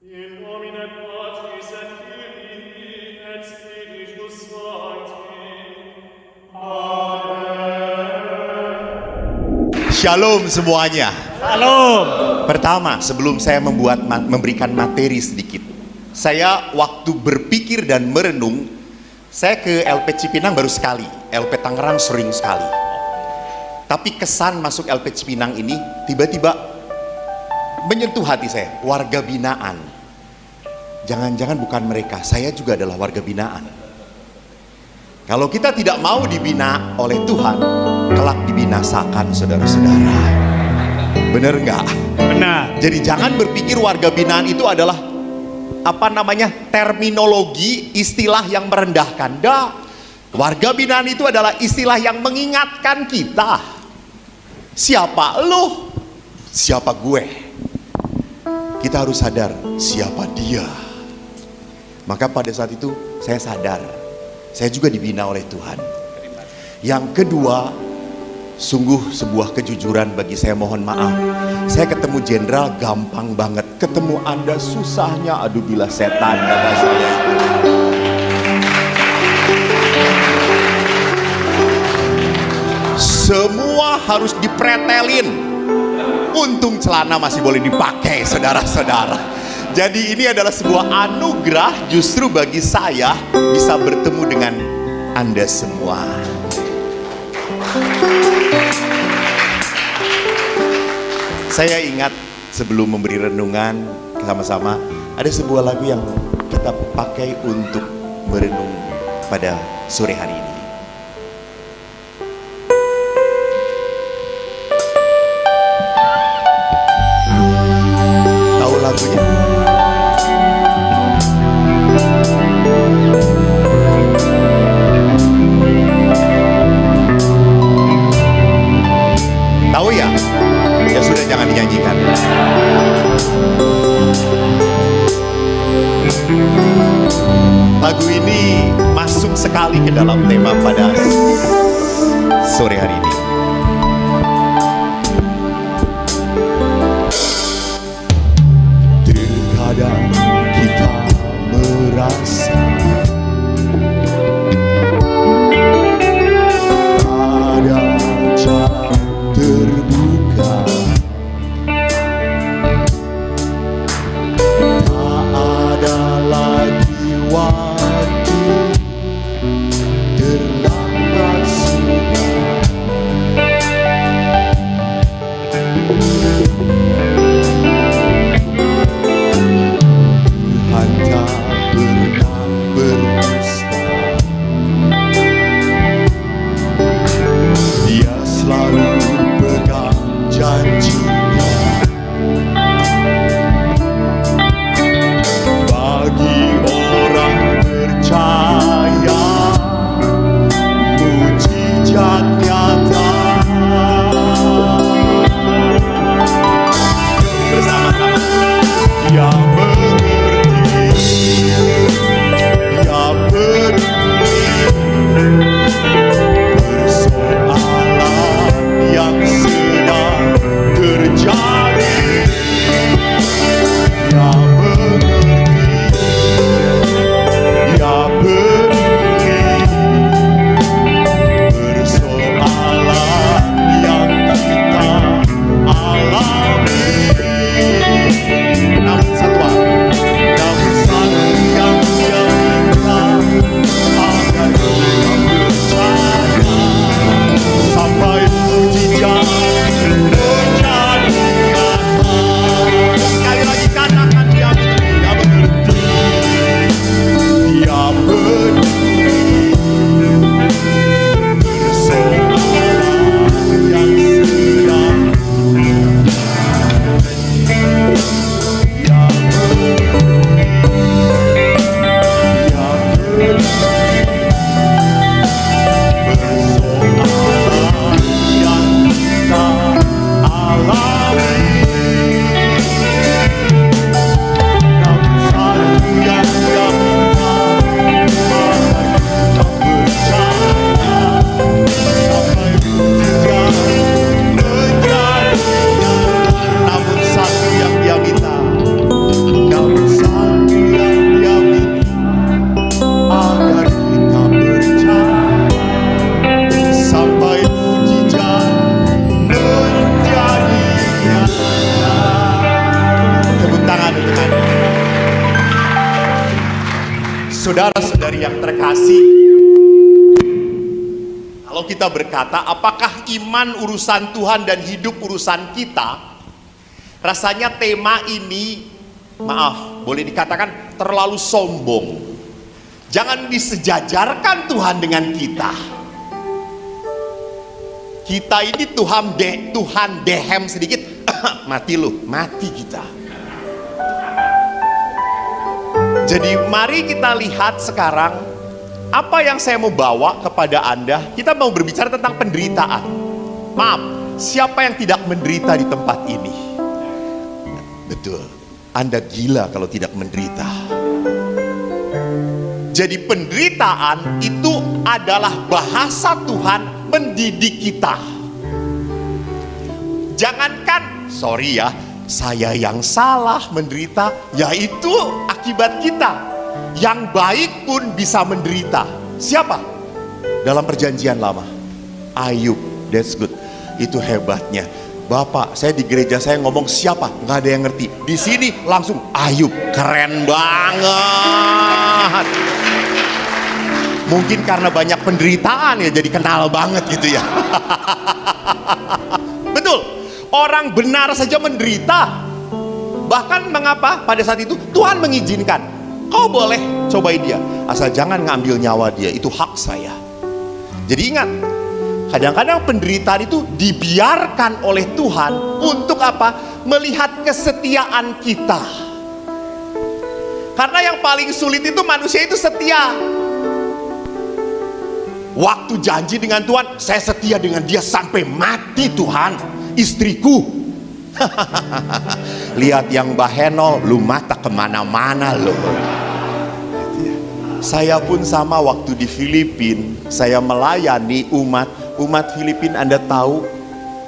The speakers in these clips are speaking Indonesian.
In nomine Patris et Filii et Spiritus Sancti. Shalom semuanya. Shalom. Pertama, sebelum saya memberikan materi sedikit, saya waktu berpikir dan merenung, saya ke LP Cipinang baru sekali, LP Tangerang sering sekali. Tapi kesan masuk LP Cipinang ini tiba-tiba menyentuh hati saya, warga binaan. Jangan-jangan bukan mereka, saya juga adalah warga binaan. Kalau kita tidak mau dibina oleh Tuhan, kelak dibinasakan, saudara-saudara. Bener nggak? Benar. Jadi jangan berpikir warga binaan itu adalah terminologi, istilah yang merendahkan. Dah, warga binaan itu adalah istilah yang mengingatkan kita. Siapa lo? Siapa gue? Kita harus sadar siapa dia. Maka pada saat itu saya sadar, saya juga dibina oleh Tuhan. Yang kedua, sungguh sebuah kejujuran bagi saya, mohon maaf. Saya ketemu jenderal gampang banget, ketemu Anda susahnya, aduh bila setan kata saya. Semua harus dipretelin. Untung celana masih boleh dipakai, saudara-saudara. Jadi ini adalah sebuah anugerah justru bagi saya bisa bertemu dengan Anda semua. Saya ingat sebelum memberi renungan sama-sama, ada sebuah lagu yang kita pakai untuk merenung pada sore hari ini. Tahu lagunya? Tahu ya? Ya sudah, jangan dinyanyikan. Lagu ini masuk sekali ke dalam tema pada sore hari ini. Terkadang kita merasa ada jalan terbuka, tak ada lagi waktu, terlambat sudah. Saudara-saudari yang terkasih, kalau kita berkata apakah iman urusan Tuhan dan hidup urusan kita, rasanya tema ini, maaf, boleh dikatakan terlalu sombong. Jangan disejajarkan Tuhan dengan kita. Kita ini Tuhan dehem sedikit, mati lu, mati kita. Jadi mari kita lihat sekarang apa yang saya mau bawa kepada Anda. Kita mau berbicara tentang penderitaan. Maaf, siapa yang tidak menderita di tempat ini? Betul, Anda gila kalau tidak menderita. Jadi penderitaan itu adalah bahasa Tuhan mendidik kita. Jangankan, sorry ya, saya yang salah menderita, yaitu akibat kita. Yang baik pun bisa menderita. Siapa? Dalam perjanjian lama, Ayub. That's good. Itu hebatnya. Bapak, saya di gereja saya ngomong siapa? Nggak ada yang ngerti. Di sini langsung Ayub. Keren banget. Mungkin karena banyak penderitaan ya jadi kenal banget gitu ya. Betul. Orang benar saja menderita. Bahkan mengapa pada saat itu Tuhan mengizinkan. Kau boleh cobain dia, asal jangan ngambil nyawa dia, itu hak saya. Jadi ingat, kadang-kadang penderitaan itu dibiarkan oleh Tuhan untuk apa? Melihat kesetiaan kita. Karena yang paling sulit itu manusia itu setia. Waktu janji dengan Tuhan, saya setia dengan dia sampai mati Tuhan, istriku. Lihat yang Baheno, lu mata kemana-mana lo. Saya pun sama waktu di Filipina, saya melayani umat Filipina. Anda tahu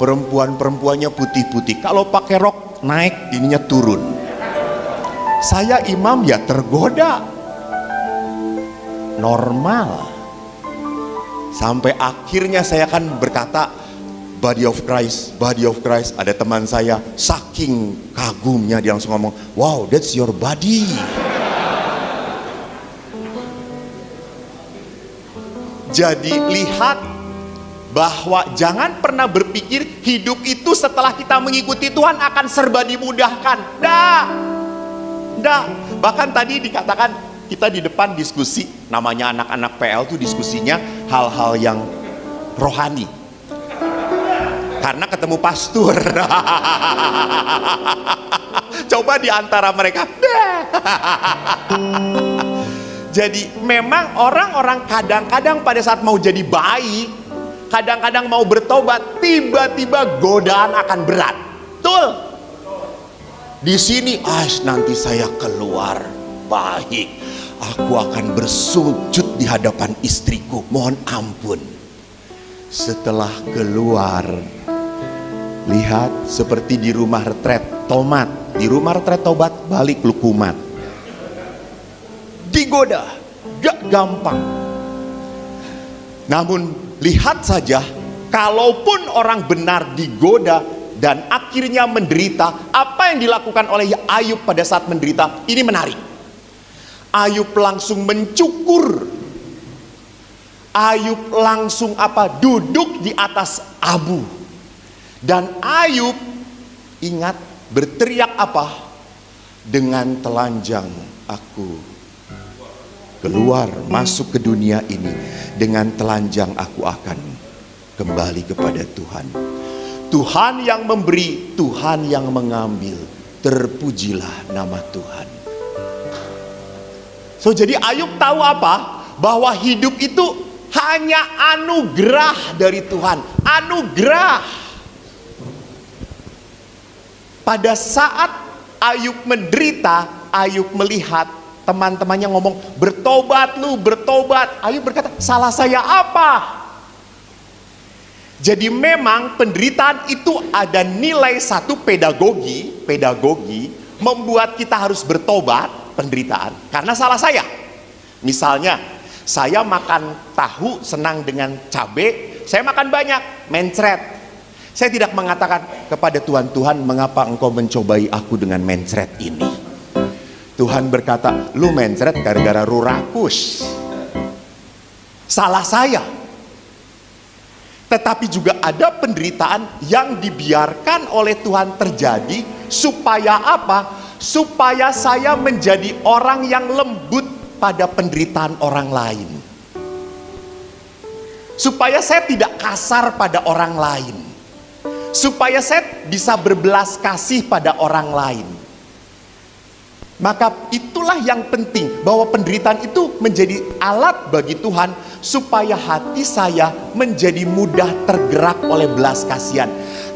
perempuan-perempuannya putih-putih, kalau pakai rok naik, ininya turun. Saya imam ya tergoda, normal. Sampai akhirnya saya kan berkata, body of Christ, body of Christ. Ada teman saya, saking kagumnya dia langsung ngomong, wow, that's your body. Jadi lihat bahwa jangan pernah berpikir hidup itu setelah kita mengikuti Tuhan akan serba dimudahkan. Dah. Bahkan tadi dikatakan kita di depan diskusi, namanya anak-anak PL tuh diskusinya hal-hal yang rohani. Karena ketemu pastor. Coba di antara mereka. Jadi memang orang-orang kadang-kadang pada saat mau jadi baik, kadang-kadang mau bertobat, tiba-tiba godaan akan berat. Betul. Di sini, nanti saya keluar baik. Aku akan bersujud di hadapan istriku, mohon ampun. Setelah keluar, lihat seperti di rumah retret tomat. Di rumah retret tobat, balik lu kumat. Digoda, gak gampang. Namun lihat saja, kalaupun orang benar digoda dan akhirnya menderita, apa yang dilakukan oleh Ayub pada saat menderita? Ini menarik. Ayub langsung mencukur. Ayub langsung apa? Duduk di atas abu. Dan Ayub ingat berteriak apa? Dengan telanjang aku keluar masuk ke dunia ini, dengan telanjang aku akan kembali kepada Tuhan. Tuhan yang memberi, Tuhan yang mengambil. Terpujilah nama Tuhan. So jadi Ayub tahu apa? Bahwa hidup itu hanya anugerah dari Tuhan. Anugerah. Pada saat Ayub menderita, Ayub melihat teman-temannya ngomong, bertobat lu, bertobat. Ayub berkata, salah saya apa? Jadi memang penderitaan itu ada nilai satu pedagogi membuat kita harus bertobat penderitaan karena salah saya. Misalnya, saya makan tahu senang dengan cabai, saya makan banyak, mencret. Saya tidak mengatakan kepada Tuhan, Tuhan mengapa engkau mencobai aku dengan mencret ini? Tuhan berkata, lu mencret gara-gara rurakus. Salah saya. Tetapi juga ada penderitaan yang dibiarkan oleh Tuhan terjadi. Supaya apa? Supaya saya menjadi orang yang lembut pada penderitaan orang lain. Supaya saya tidak kasar pada orang lain. Supaya saya bisa berbelas kasih pada orang lain. Maka itulah yang penting, bahwa penderitaan itu menjadi alat bagi Tuhan supaya hati saya menjadi mudah tergerak oleh belas kasihan,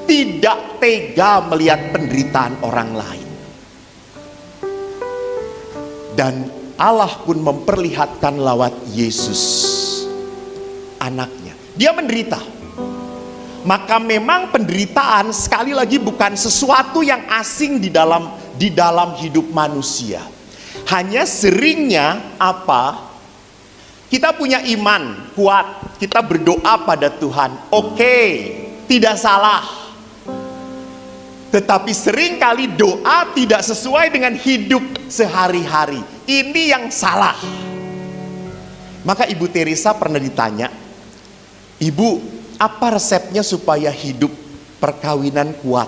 tidak tega melihat penderitaan orang lain. Dan Allah pun memperlihatkan lewat Yesus, anaknya. Dia menderita. Maka memang penderitaan sekali lagi bukan sesuatu yang asing di dalam hidup manusia. Hanya seringnya apa? Kita punya iman kuat, kita berdoa pada Tuhan. Oke, tidak salah. Tetapi seringkali doa tidak sesuai dengan hidup sehari-hari. Ini yang salah. Maka Ibu Teresa pernah ditanya, Ibu, apa resepnya supaya hidup perkawinan kuat?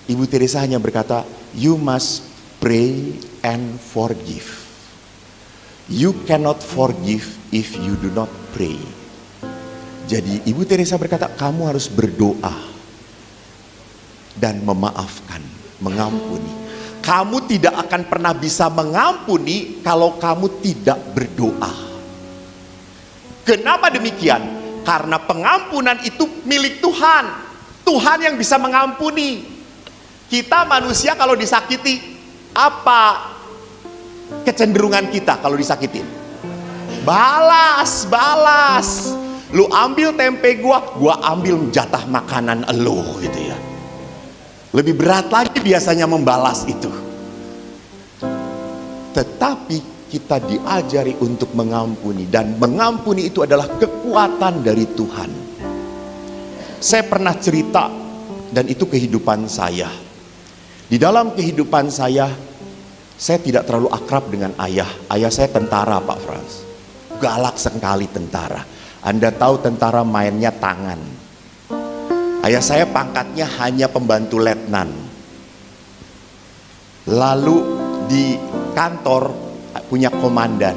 Ibu Teresa hanya berkata, you must pray and forgive. You cannot forgive if you do not pray. Jadi Ibu Teresa berkata, kamu harus berdoa dan memaafkan, mengampuni. Kamu tidak akan pernah bisa mengampuni kalau kamu tidak berdoa. Kenapa demikian? Karena pengampunan itu milik Tuhan. Tuhan yang bisa mengampuni. Kita manusia kalau disakiti, apa kecenderungan kita kalau disakitin? Balas. Lu ambil tempe gua ambil jatah makanan elu gitu ya. Lebih berat lagi biasanya membalas itu. Tetapi kita diajari untuk mengampuni, dan mengampuni itu adalah kekuatan dari Tuhan. Saya pernah cerita, dan itu kehidupan saya. Di dalam kehidupan saya tidak terlalu akrab dengan ayah. Ayah saya tentara, Pak Frans. Galak sekali tentara. Anda tahu tentara mainnya tangan. Ayah saya pangkatnya hanya pembantu letnan. Lalu di kantor punya komandan.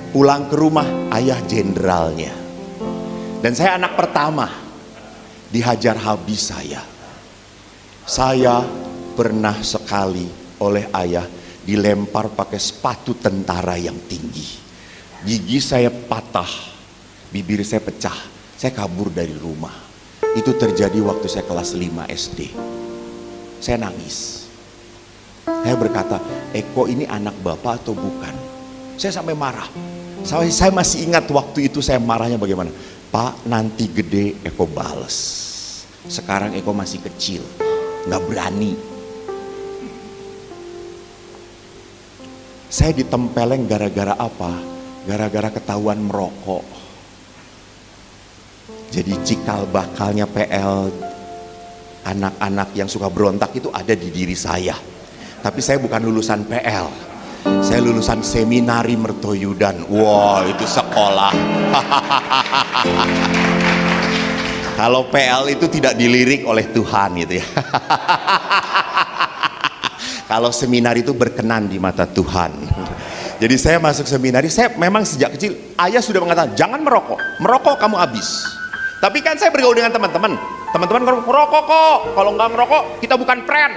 Pulang ke rumah ayah jenderalnya. Dan saya anak pertama. Dihajar habis saya. Saya pernah sekali oleh ayah dilempar pakai sepatu tentara yang tinggi. Gigi saya patah, bibir saya pecah. Saya kabur dari rumah. Itu terjadi waktu saya kelas 5 SD. Saya nangis. Saya berkata, Eko ini anak bapak atau bukan? Saya sampai marah. Saya masih ingat waktu itu saya marahnya bagaimana. Pak, nanti gede Eko bales. Sekarang Eko masih kecil, gak berani. Saya ditempeleng gara-gara apa? Gara-gara ketahuan merokok. Jadi cikal bakalnya PL, anak-anak yang suka berontak itu ada di diri saya. Tapi saya bukan lulusan PL. Saya lulusan Seminari Mertoyudan. Wah, itu sekolah. Kalau PL itu tidak dilirik oleh Tuhan gitu ya. Kalau seminari itu berkenan di mata Tuhan. Jadi saya masuk seminari, saya memang sejak kecil ayah sudah mengatakan jangan merokok. Merokok kamu habis. Tapi kan saya bergaul dengan teman-teman. Teman-teman merokok kok. Kalau nggak merokok kita bukan friend.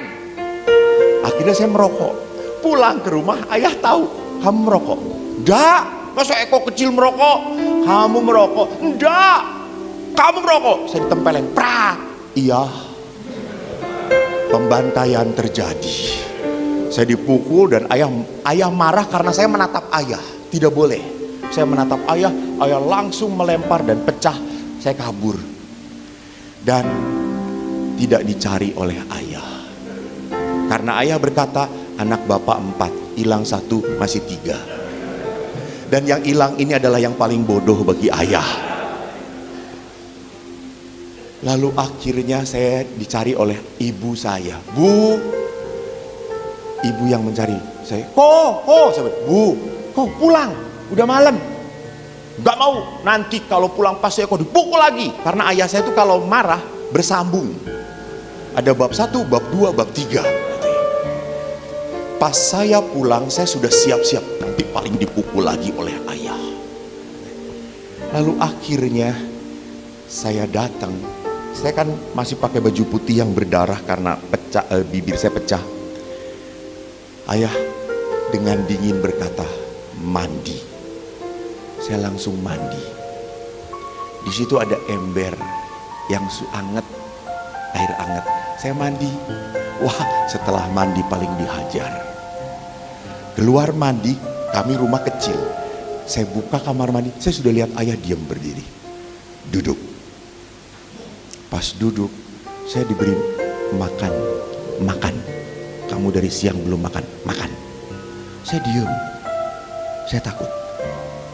Akhirnya saya merokok. Pulang ke rumah ayah tahu kamu merokok. Enggak, masa Eko kecil merokok? Kamu merokok? Enggak, kamu merokok. Saya ditempelin, prak. Iya. Pembantaian terjadi. Saya dipukul dan ayah marah karena saya menatap ayah. Tidak boleh. Saya menatap ayah langsung melempar dan pecah. Saya kabur. Dan tidak dicari oleh ayah. Karena ayah berkata, anak bapak 4, hilang 1, masih 3. Dan yang hilang ini adalah yang paling bodoh bagi ayah. Lalu akhirnya saya dicari oleh ibu saya. Bu, ibu yang mencari saya. Saya bilang, Bu, pulang, udah malam. Gak mau, nanti kalau pulang pas saya dipukul lagi. Karena ayah saya itu kalau marah bersambung. Ada bab 1, bab 2, bab 3. Pas saya pulang, saya sudah siap-siap. Nanti paling dipukul lagi oleh ayah. Lalu akhirnya saya datang. Saya kan masih pakai baju putih yang berdarah karena bibir saya pecah. Ayah dengan dingin berkata, mandi. Saya langsung mandi. Di situ ada ember yang anget, air anget. Saya mandi. Wah, setelah mandi paling dihajar. Keluar mandi, kami rumah kecil. Saya buka kamar mandi, saya sudah lihat ayah diam berdiri. Duduk. Pas duduk, saya diberi makan. Kamu dari siang belum makan. Saya diam. Saya takut.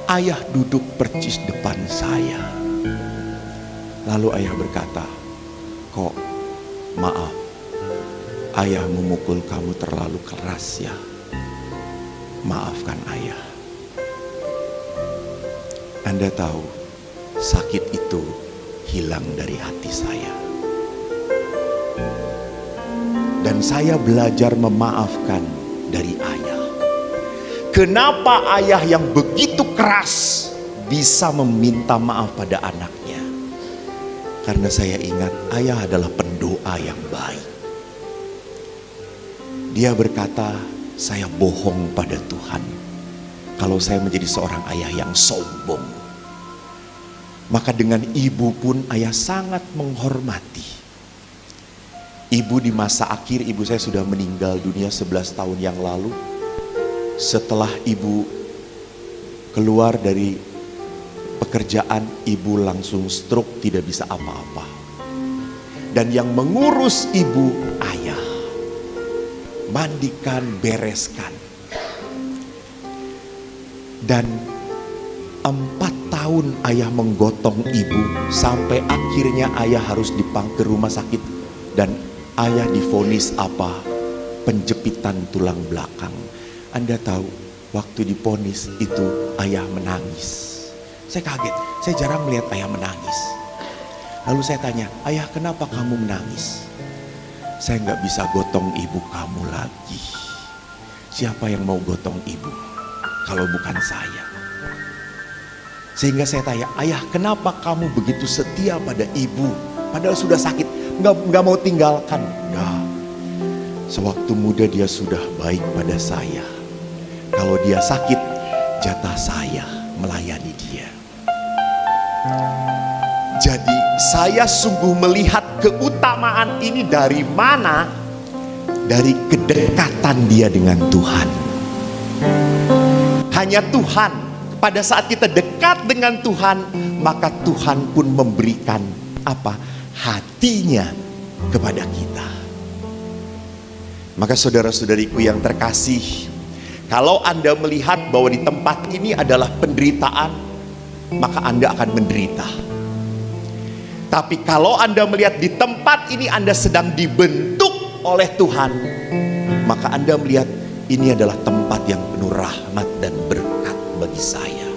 Ayah duduk percis depan saya. Lalu ayah berkata, kok maaf, ayah memukul kamu terlalu keras ya. Maafkan ayah. Anda tahu, sakit itu hilang dari hati saya. Dan saya belajar memaafkan dari ayah. Kenapa ayah yang begitu keras bisa meminta maaf pada anaknya? Karena saya ingat ayah adalah pendoa yang baik. Dia berkata, saya bohong pada Tuhan kalau saya menjadi seorang ayah yang sombong. Maka dengan ibu pun ayah sangat menghormati. Ibu di masa akhir, ibu saya sudah meninggal dunia 11 tahun yang lalu. Setelah ibu keluar dari pekerjaan, ibu langsung stroke, tidak bisa apa-apa. Dan yang mengurus ibu ayah. Mandikan, bereskan. Dan 4 tahun ayah menggotong ibu, sampai akhirnya ayah harus ke rumah sakit. Dan ayah divonis apa? Penjepitan tulang belakang. Anda tahu, waktu divonis itu ayah menangis. Saya kaget, saya jarang melihat ayah menangis. Lalu saya tanya, ayah kenapa kamu menangis? Saya nggak bisa gotong ibu kamu lagi. Siapa yang mau gotong ibu kalau bukan saya? Sehingga saya tanya, ayah kenapa kamu begitu setia pada ibu? Padahal sudah sakit, nggak mau tinggalkan. Nah, sewaktu muda dia sudah baik pada saya. Kalau dia sakit, jatah saya melayani dia. Jadi saya sungguh melihat keutamaan ini dari mana? Dari kedekatan dia dengan Tuhan. Hanya Tuhan, pada saat kita dekat dengan Tuhan, maka Tuhan pun memberikan apa? Hatinya kepada kita. Maka saudara-saudariku yang terkasih, kalau Anda melihat bahwa di tempat ini adalah penderitaan, maka Anda akan menderita. Tapi kalau Anda melihat di tempat ini Anda sedang dibentuk oleh Tuhan, maka Anda melihat ini adalah tempat yang penuh rahmat dan berkat bagi saya.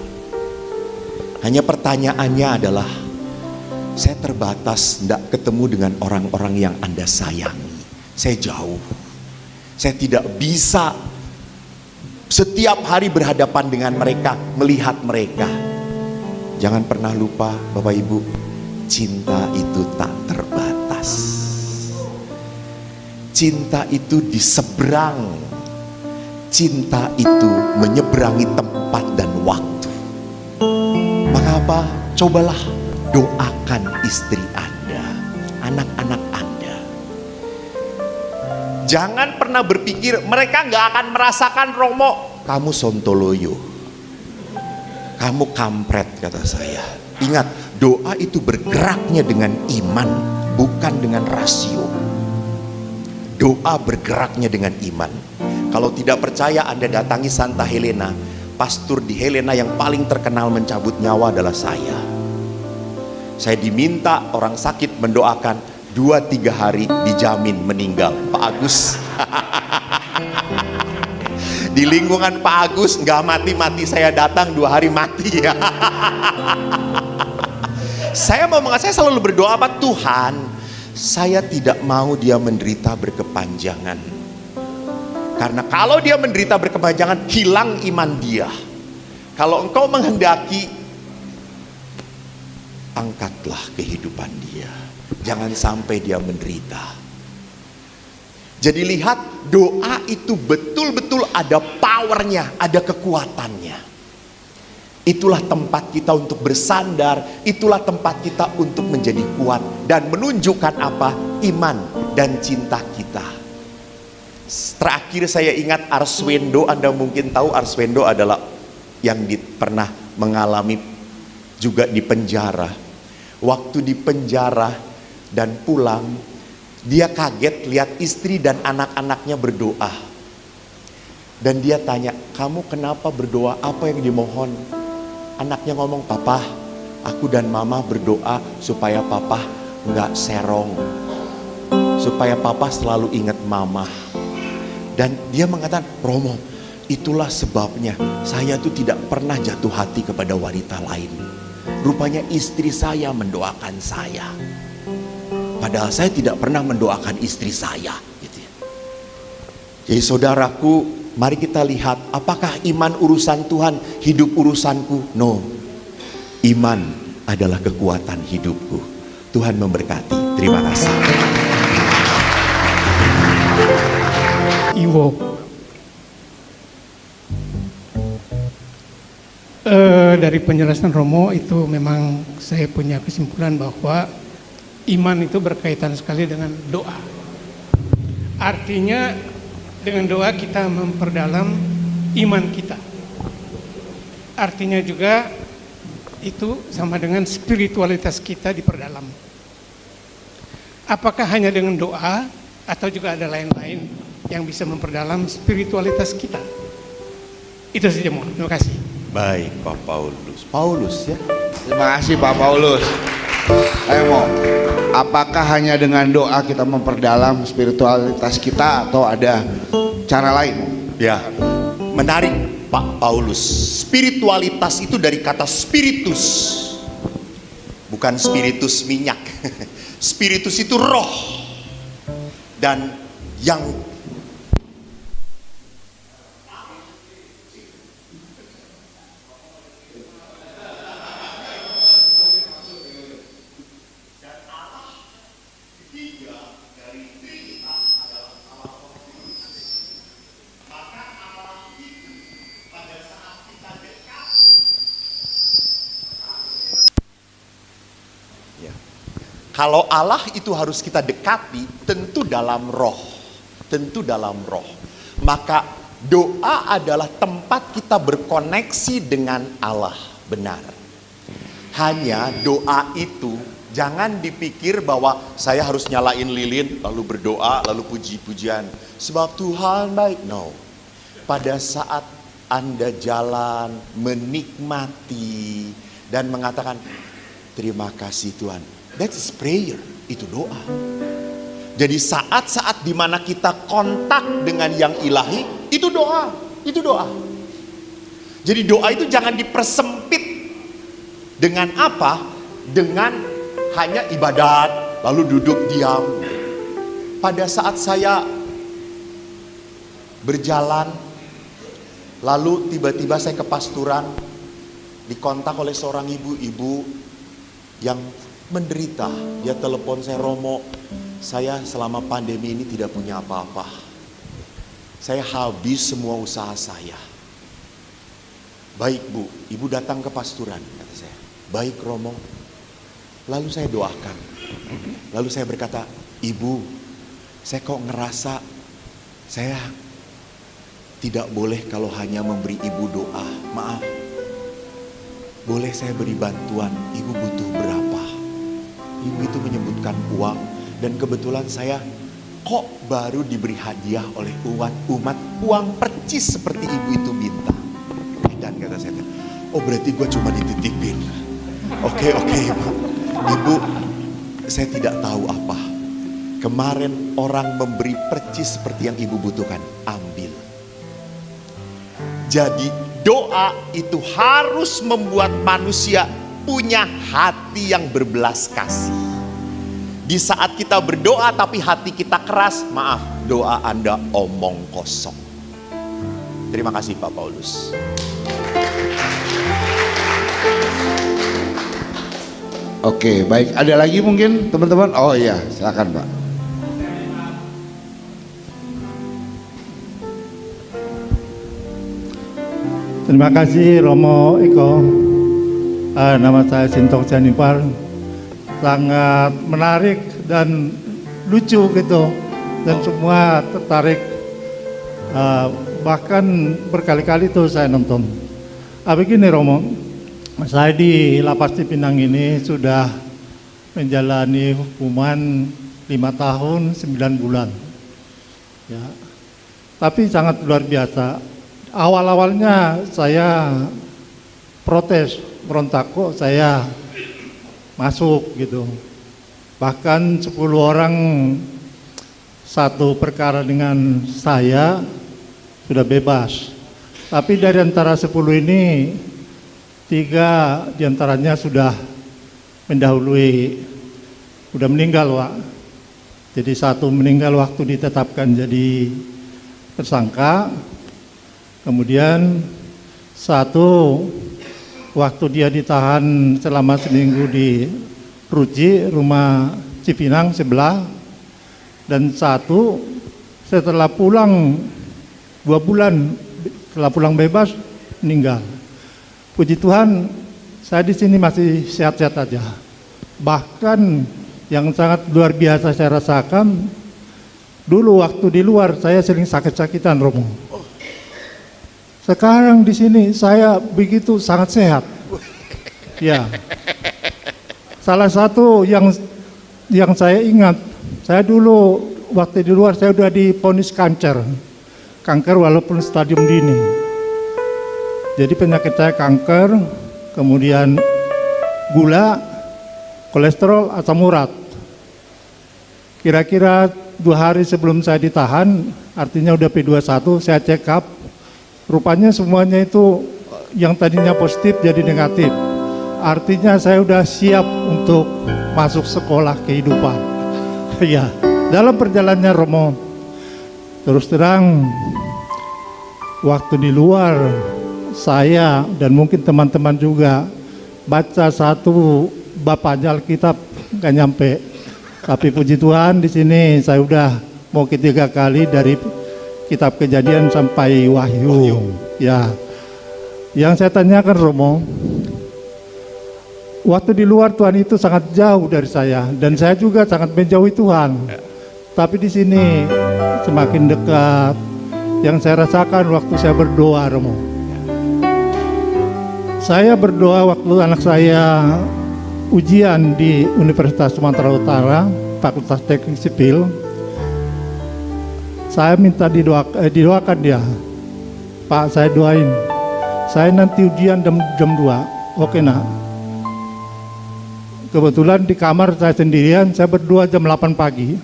Hanya pertanyaannya adalah, saya terbatas tidak ketemu dengan orang-orang yang Anda sayangi. Saya jauh. Saya tidak bisa setiap hari berhadapan dengan mereka, melihat mereka. Jangan pernah lupa Bapak Ibu, cinta itu tak terbatas. Cinta itu diseberang. Cinta itu menyeberangi tempat dan waktu. Maka apa? Cobalah doakan istri Anda, anak-anak Anda. Jangan pernah berpikir mereka gak akan merasakan Romo. Kamu sontoloyo, kamu kampret, kata saya. Ingat, doa itu bergeraknya dengan iman, bukan dengan rasio. Doa bergeraknya dengan iman. Kalau tidak percaya, Anda datangi Santa Helena. Pastor di Helena yang paling terkenal mencabut nyawa adalah saya. Saya diminta orang sakit mendoakan, 2-3 hari dijamin meninggal. Pak Agus Di lingkungan Pak Agus nggak mati-mati saya datang 2 hari mati ya. Saya selalu berdoa, Pak Tuhan, saya tidak mau dia menderita berkepanjangan. Karena kalau dia menderita berkepanjangan, hilang iman dia. Kalau Engkau menghendaki, angkatlah kehidupan dia. Jangan sampai dia menderita. Jadi lihat, doa itu betul-betul ada powernya, ada kekuatannya. Itulah tempat kita untuk bersandar, itulah tempat kita untuk menjadi kuat dan menunjukkan apa? Iman dan cinta kita. Terakhir saya ingat Arswendo, Anda mungkin tahu Arswendo adalah yang pernah mengalami juga di penjara. Waktu di penjara dan pulang, dia kaget lihat istri dan anak-anaknya berdoa. Dan dia tanya, kamu kenapa berdoa? Apa yang dimohon? Anaknya ngomong, papa, aku dan mama berdoa supaya papa nggak serong. Supaya papa selalu ingat mama. Dan dia mengatakan, Romo, itulah sebabnya saya tuh tidak pernah jatuh hati kepada wanita lain. Rupanya istri saya mendoakan saya. Padahal saya tidak pernah mendoakan istri saya. Gitu ya. Jadi saudaraku, mari kita lihat apakah iman urusan Tuhan, hidup urusanku? No. Iman adalah kekuatan hidupku. Tuhan memberkati. Terima kasih. Iwo. Dari penjelasan Romo itu memang saya punya kesimpulan bahwa iman itu berkaitan sekali dengan doa. Artinya dengan doa kita memperdalam iman kita. Artinya juga itu sama dengan spiritualitas kita diperdalam. Apakah hanya dengan doa atau juga ada lain-lain yang bisa memperdalam spiritualitas kita? Itu saja, mohon. Terima kasih. Baik, Pak Paulus. Paulus ya. Terima kasih Pak Paulus. Ayo Mo, apakah hanya dengan doa kita memperdalam spiritualitas kita atau ada cara lain? Ya, menarik Pak Paulus. Spiritualitas itu dari kata spiritus, bukan spiritus minyak. Spiritus itu roh. Dan yang kalau Allah itu harus kita dekati, tentu dalam roh. Tentu dalam roh. Maka doa adalah tempat kita berkoneksi dengan Allah. Benar. Hanya doa itu jangan dipikir bahwa saya harus nyalain lilin, lalu berdoa, lalu puji-pujian. Sebab Tuhan baik. No. Pada saat Anda jalan, menikmati, dan mengatakan, terima kasih Tuhan. That's prayer, itu doa. Jadi saat-saat dimana kita kontak dengan yang ilahi, itu doa, itu doa. Jadi doa itu jangan dipersempit dengan apa? Dengan hanya ibadat, lalu duduk diam. Pada saat saya berjalan, lalu tiba-tiba saya ke pasturan, dikontak oleh seorang ibu yang menderita. Dia telepon saya, Romo, saya selama pandemi ini tidak punya apa-apa. Saya habis semua usaha saya. Baik Bu, Ibu datang ke pasturan, kata saya. Baik Romo. Lalu saya doakan. Lalu saya berkata, Ibu, saya kok ngerasa saya tidak boleh kalau hanya memberi Ibu doa. Maaf. Boleh saya beri bantuan, Ibu butuh berapa? Ibu itu menyebutkan uang, dan kebetulan saya kok baru diberi hadiah oleh umat uang percis seperti Ibu itu minta. Dan kata saya, oh berarti gue cuma dititipin. Oke Ibu. Ibu, saya tidak tahu apa. Kemarin orang memberi percis seperti yang ibu butuhkan, ambil. Jadi doa itu harus membuat manusia punya hati yang berbelas kasih. Di saat kita berdoa tapi hati kita keras, maaf, doa Anda omong kosong. Terima kasih Pak Paulus. Oke, baik. Ada lagi mungkin teman-teman? Oh iya, silakan Pak. Terima kasih Romo Eko. Nama saya Sintong Sianipar. Sangat menarik dan lucu gitu. Dan semua tertarik. Bahkan berkali-kali tuh saya nonton. Begini Romo, saya di Lapas Cipinang ini sudah menjalani hukuman 5 tahun 9 bulan. Ya. Tapi sangat luar biasa. Awal-awalnya saya protes, berontak, kok saya masuk gitu. Bahkan 10 orang satu perkara dengan saya sudah bebas. Tapi dari antara 10 ini 3 diantaranya sudah mendahului, sudah meninggal Pak. Jadi 1 meninggal waktu ditetapkan jadi tersangka. Kemudian 1 waktu dia ditahan selama seminggu di Ruji, rumah Cipinang sebelah. Dan 1 setelah pulang 2 bulan, setelah pulang bebas meninggal. Puji Tuhan, saya di sini masih sehat-sehat aja. Bahkan yang sangat luar biasa saya rasakan, dulu waktu di luar saya sering sakit-sakitan Romo. Sekarang di sini saya begitu sangat sehat. Ya. Salah satu yang saya ingat, saya dulu waktu di luar saya udah divonis kanker walaupun stadium dini. Jadi penyakit saya kanker, kemudian gula, kolesterol, asam urat. Kira-kira 2 hari sebelum saya ditahan, artinya udah P21, saya check up. Rupanya semuanya itu yang tadinya positif jadi negatif. Artinya saya udah siap untuk masuk sekolah kehidupan. Ya, dalam perjalanannya Romo, terus terang waktu di luar saya dan mungkin teman-teman juga baca 1 bab aja Alkitab nggak nyampe. Tapi puji Tuhan di sini saya udah mau ketiga kali dari Kitab Kejadian sampai Wahyu. Ya, yang saya tanyakan Romo, waktu di luar Tuhan itu sangat jauh dari saya dan saya juga sangat menjauhi Tuhan. Tapi di sini semakin dekat. Yang saya rasakan waktu saya berdoa Romo. Saya berdoa waktu anak saya ujian di Universitas Sumatera Utara, Fakultas Teknik Sipil. Saya minta didoakan dia. Pak, saya doain. Saya nanti ujian jam 2. Oke nak. Kebetulan di kamar saya sendirian, saya berdoa jam 8 pagi.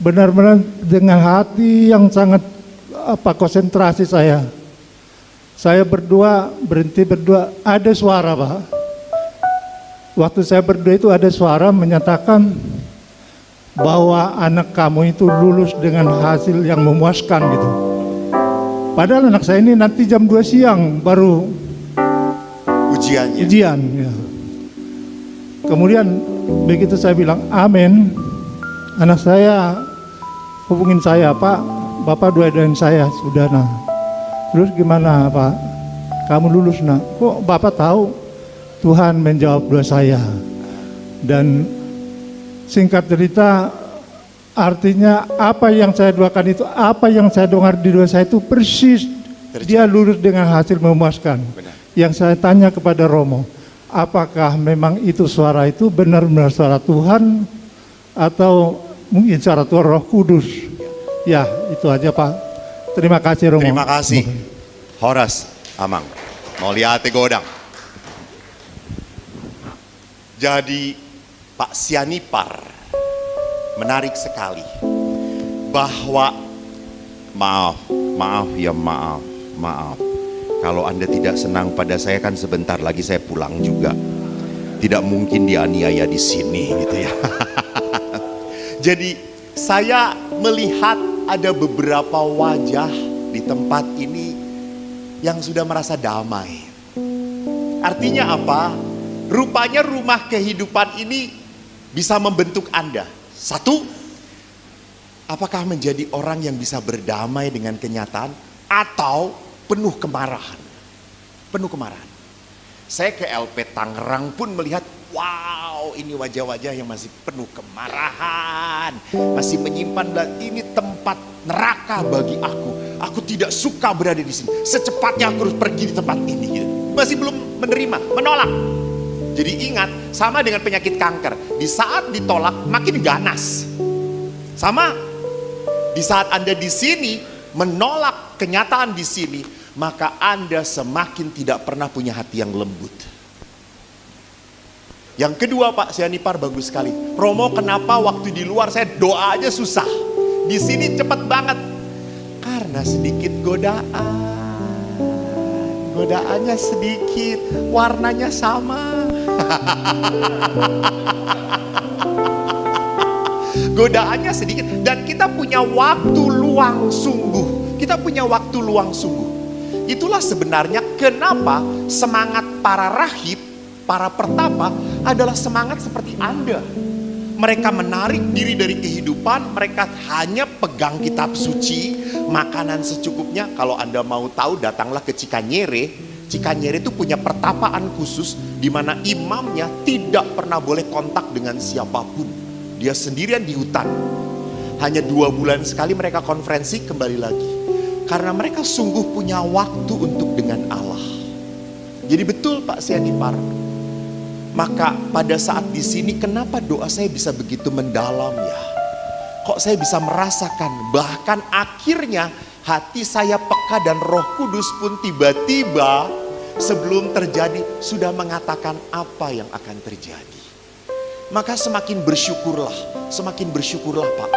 Benar-benar dengan hati yang sangat konsentrasi saya. Saya berdoa, berhenti berdoa, ada suara Pak. Waktu saya berdoa itu ada suara menyatakan bahwa anak kamu itu lulus dengan hasil yang memuaskan gitu. Padahal anak saya ini nanti jam 2 siang baru Ujiannya. ujian. Ya. Kemudian begitu saya bilang amin, anak saya hubungin saya, Pak, Bapak doain saya, sudah nah. Terus gimana Pak? Kamu lulus nak? Kok Bapak tahu? Tuhan menjawab doa saya. Dan singkat cerita, artinya apa yang saya doakan itu, apa yang saya dengar di doa saya itu persis dia lulus dengan hasil memuaskan. Benar. Yang saya tanya kepada Romo, apakah memang itu suara itu benar-benar suara Tuhan atau mungkin suara Tuhan Roh Kudus? Ya, itu aja Pak. Terima kasih Romo. Terima kasih. Horas Amang. Moliate Godang. Jadi Pak Sianipar menarik sekali bahwa maaf. Kalau Anda tidak senang pada saya, kan sebentar lagi saya pulang juga. Tidak mungkin dianiaya di sini gitu ya. Jadi saya melihat ada beberapa wajah di tempat ini yang sudah merasa damai. Artinya apa? Rupanya rumah kehidupan ini bisa membentuk Anda. Satu, apakah menjadi orang yang bisa berdamai dengan kenyataan atau penuh kemarahan? Penuh kemarahan. Saya ke LP Tangerang pun melihat, wow, ini wajah-wajah yang masih penuh kemarahan, masih menyimpan, ini tempat neraka bagi aku. Aku tidak suka berada di sini. Secepatnya aku harus pergi di tempat ini. Gitu. Masih belum menerima, menolak. Jadi ingat, sama dengan penyakit kanker. Di saat ditolak, makin ganas. Sama, di saat Anda di sini menolak kenyataan di sini, maka Anda semakin tidak pernah punya hati yang lembut. Yang kedua, Pak Sianipar, bagus sekali. Romo, kenapa waktu di luar saya doa aja susah, di sini cepet banget? Karena sedikit godaan. Godaannya sedikit, warnanya sama. Godaannya sedikit, dan kita punya waktu luang sungguh. Kita punya waktu luang sungguh. Itulah sebenarnya kenapa semangat para rahib, para pertapa adalah semangat seperti Anda. Mereka menarik diri dari kehidupan, mereka hanya pegang kitab suci, makanan secukupnya. Kalau Anda mau tahu, datanglah ke Cikanyere. Cikanyere itu punya pertapaan khusus di mana imamnya tidak pernah boleh kontak dengan siapapun. Dia sendirian di hutan. Hanya 2 bulan sekali mereka konferensi, kembali lagi. Karena mereka sungguh punya waktu untuk dengan Allah. Jadi betul Pak Sianipar. Maka pada saat di sini, kenapa doa saya bisa begitu mendalam ya? Kok saya bisa merasakan, bahkan akhirnya hati saya peka dan Roh Kudus pun tiba-tiba sebelum terjadi sudah mengatakan apa yang akan terjadi. Maka semakin bersyukurlah Pak.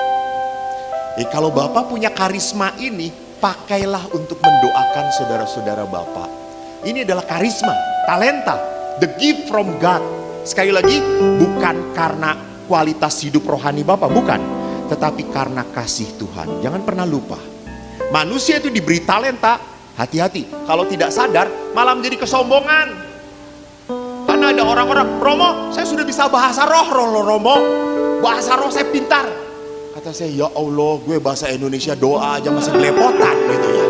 Kalau Bapak punya karisma ini, pakailah untuk mendoakan saudara-saudara Bapak. Ini adalah karisma, talenta, the gift from God. Sekali lagi, bukan karena kualitas hidup rohani Bapak, bukan. Tetapi karena kasih Tuhan. Jangan pernah lupa. Manusia itu diberi talenta, hati-hati. Kalau tidak sadar, malah menjadi kesombongan. Karena ada orang-orang, Romo, saya sudah bisa bahasa roh Romo. Bahasa roh saya pintar. Kata saya, ya Allah, gue bahasa Indonesia doa aja masih belepotan gitu ya.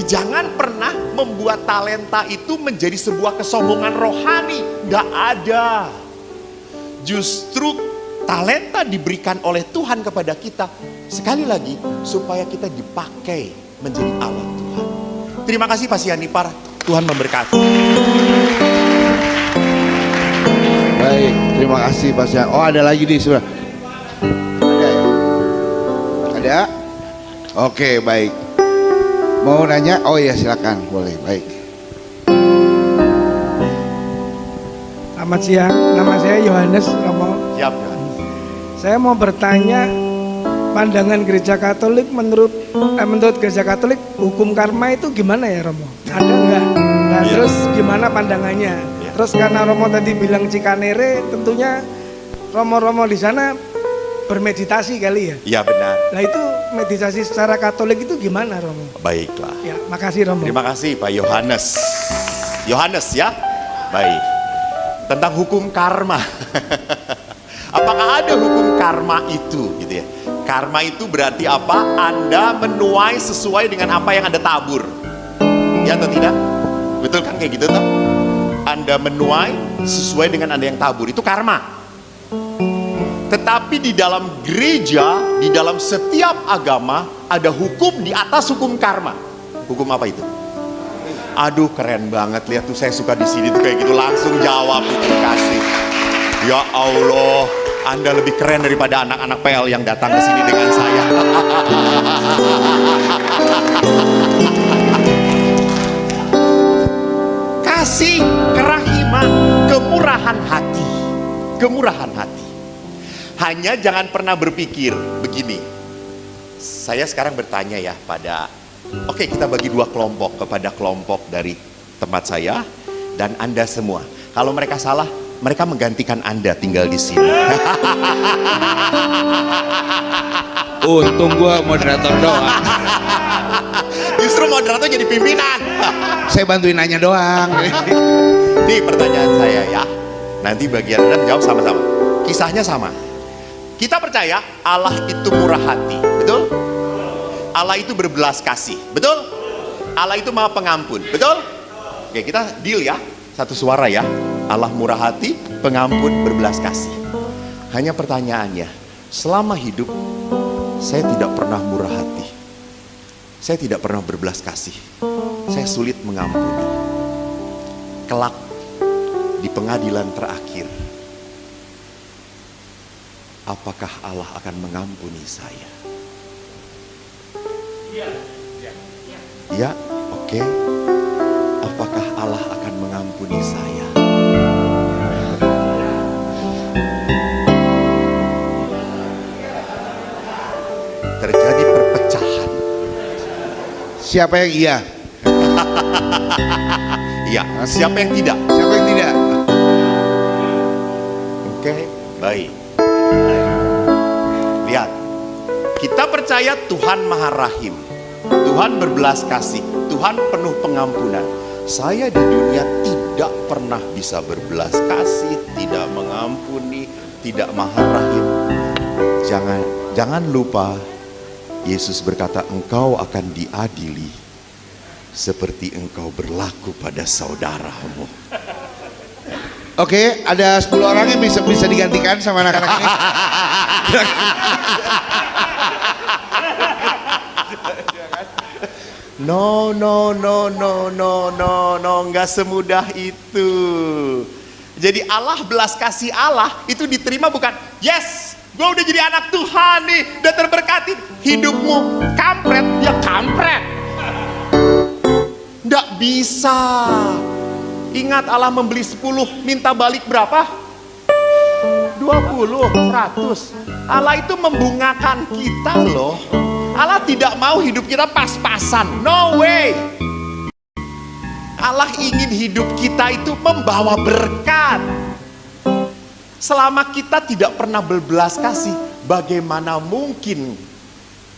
Jangan pernah membuat talenta itu menjadi sebuah kesombongan rohani. Gak ada. Justru talenta diberikan oleh Tuhan kepada kita, sekali lagi, supaya kita dipakai menjadi alat Tuhan. Terima kasih Pak Sianipar. Tuhan memberkati. Baik, terima kasih Pak Sian. Oh, ada lagi nih sudah. Ada ya? Ada? Oke, baik. Mau nanya? Oh iya, silakan, boleh. Baik. Selamat siang, nama saya Yohanes Romo. Siap. Saya mau bertanya, pandangan Gereja Katolik menurut Gereja Katolik, hukum karma itu gimana ya Romo? Ada nggak? Nah, terus gimana pandangannya? Terus karena Romo tadi bilang Cikanere, tentunya Romo-Romo di sana bermeditasi kali ya? Iya benar. Nah itu meditasi secara Katolik itu gimana Romo? Baiklah. Ya, makasih Romo. Terima kasih Pak Yohanes. Yohanes ya? Baik. Tentang hukum karma. Apakah ada hukum karma itu gitu ya? Karma itu berarti apa? Anda menuai sesuai dengan apa yang Anda tabur. Ya atau tidak? Betul kan kayak gitu toh? Anda menuai sesuai dengan Anda yang tabur. Itu karma. Tetapi di dalam gereja, di dalam setiap agama ada hukum di atas hukum karma. Hukum apa itu? Aduh keren banget, lihat tuh saya suka di sini tuh kayak gitu langsung jawab itu, kasih. Ya Allah, Anda lebih keren daripada anak-anak PL yang datang ke sini dengan saya. Kasih, kerahiman, kemurahan hati. Kemurahan hati. Hanya jangan pernah berpikir begini. Saya sekarang bertanya ya pada, oke, kita bagi dua kelompok, kepada kelompok dari tempat saya dan Anda semua. Kalau mereka salah, mereka menggantikan Anda tinggal di sini. Untung gua moderator doang. Justru moderator jadi pimpinan. Saya bantuin nanya doang. Nih pertanyaan saya ya. Nanti bagian Anda menjawab sama-sama. Kisahnya sama. Kita percaya Allah itu murah hati, betul? Allah itu berbelas kasih, betul? Allah itu maha pengampun, betul? Oke, kita deal ya, satu suara ya. Allah murah hati, pengampun, berbelas kasih. Hanya pertanyaannya, selama hidup saya tidak pernah murah hati. Saya tidak pernah berbelas kasih. Saya sulit mengampuni. Kelak di pengadilan terakhir, apakah Allah akan mengampuni saya? Ya, oke. Apakah Allah akan mengampuni saya? Terjadi perpecahan. Siapa yang iya? Iya, siapa yang tidak? Siapa yang tidak? Oke, baik. Lihat, kita percaya Tuhan Maha Rahim, Tuhan berbelas kasih, Tuhan penuh pengampunan. Saya di dunia tidak pernah bisa berbelas kasih, tidak mengampuni, tidak Maha Rahim. Jangan lupa, Yesus berkata, engkau akan diadili seperti engkau berlaku pada saudaramu. Oke, ada 10 orang yang bisa digantikan sama anak-anak ini. No, nggak semudah itu. Jadi Allah belas kasih Allah itu diterima bukan, yes, gue udah jadi anak Tuhan nih, udah terberkati. Hidupmu kampret, dia kampret. Nggak bisa. Ingat Allah membeli 10, minta balik berapa? 20, 100. Allah itu membungakan kita loh. Allah tidak mau hidup kita pas-pasan. No way. Allah ingin hidup kita itu membawa berkat. Selama kita tidak pernah berbelas kasih, bagaimana mungkin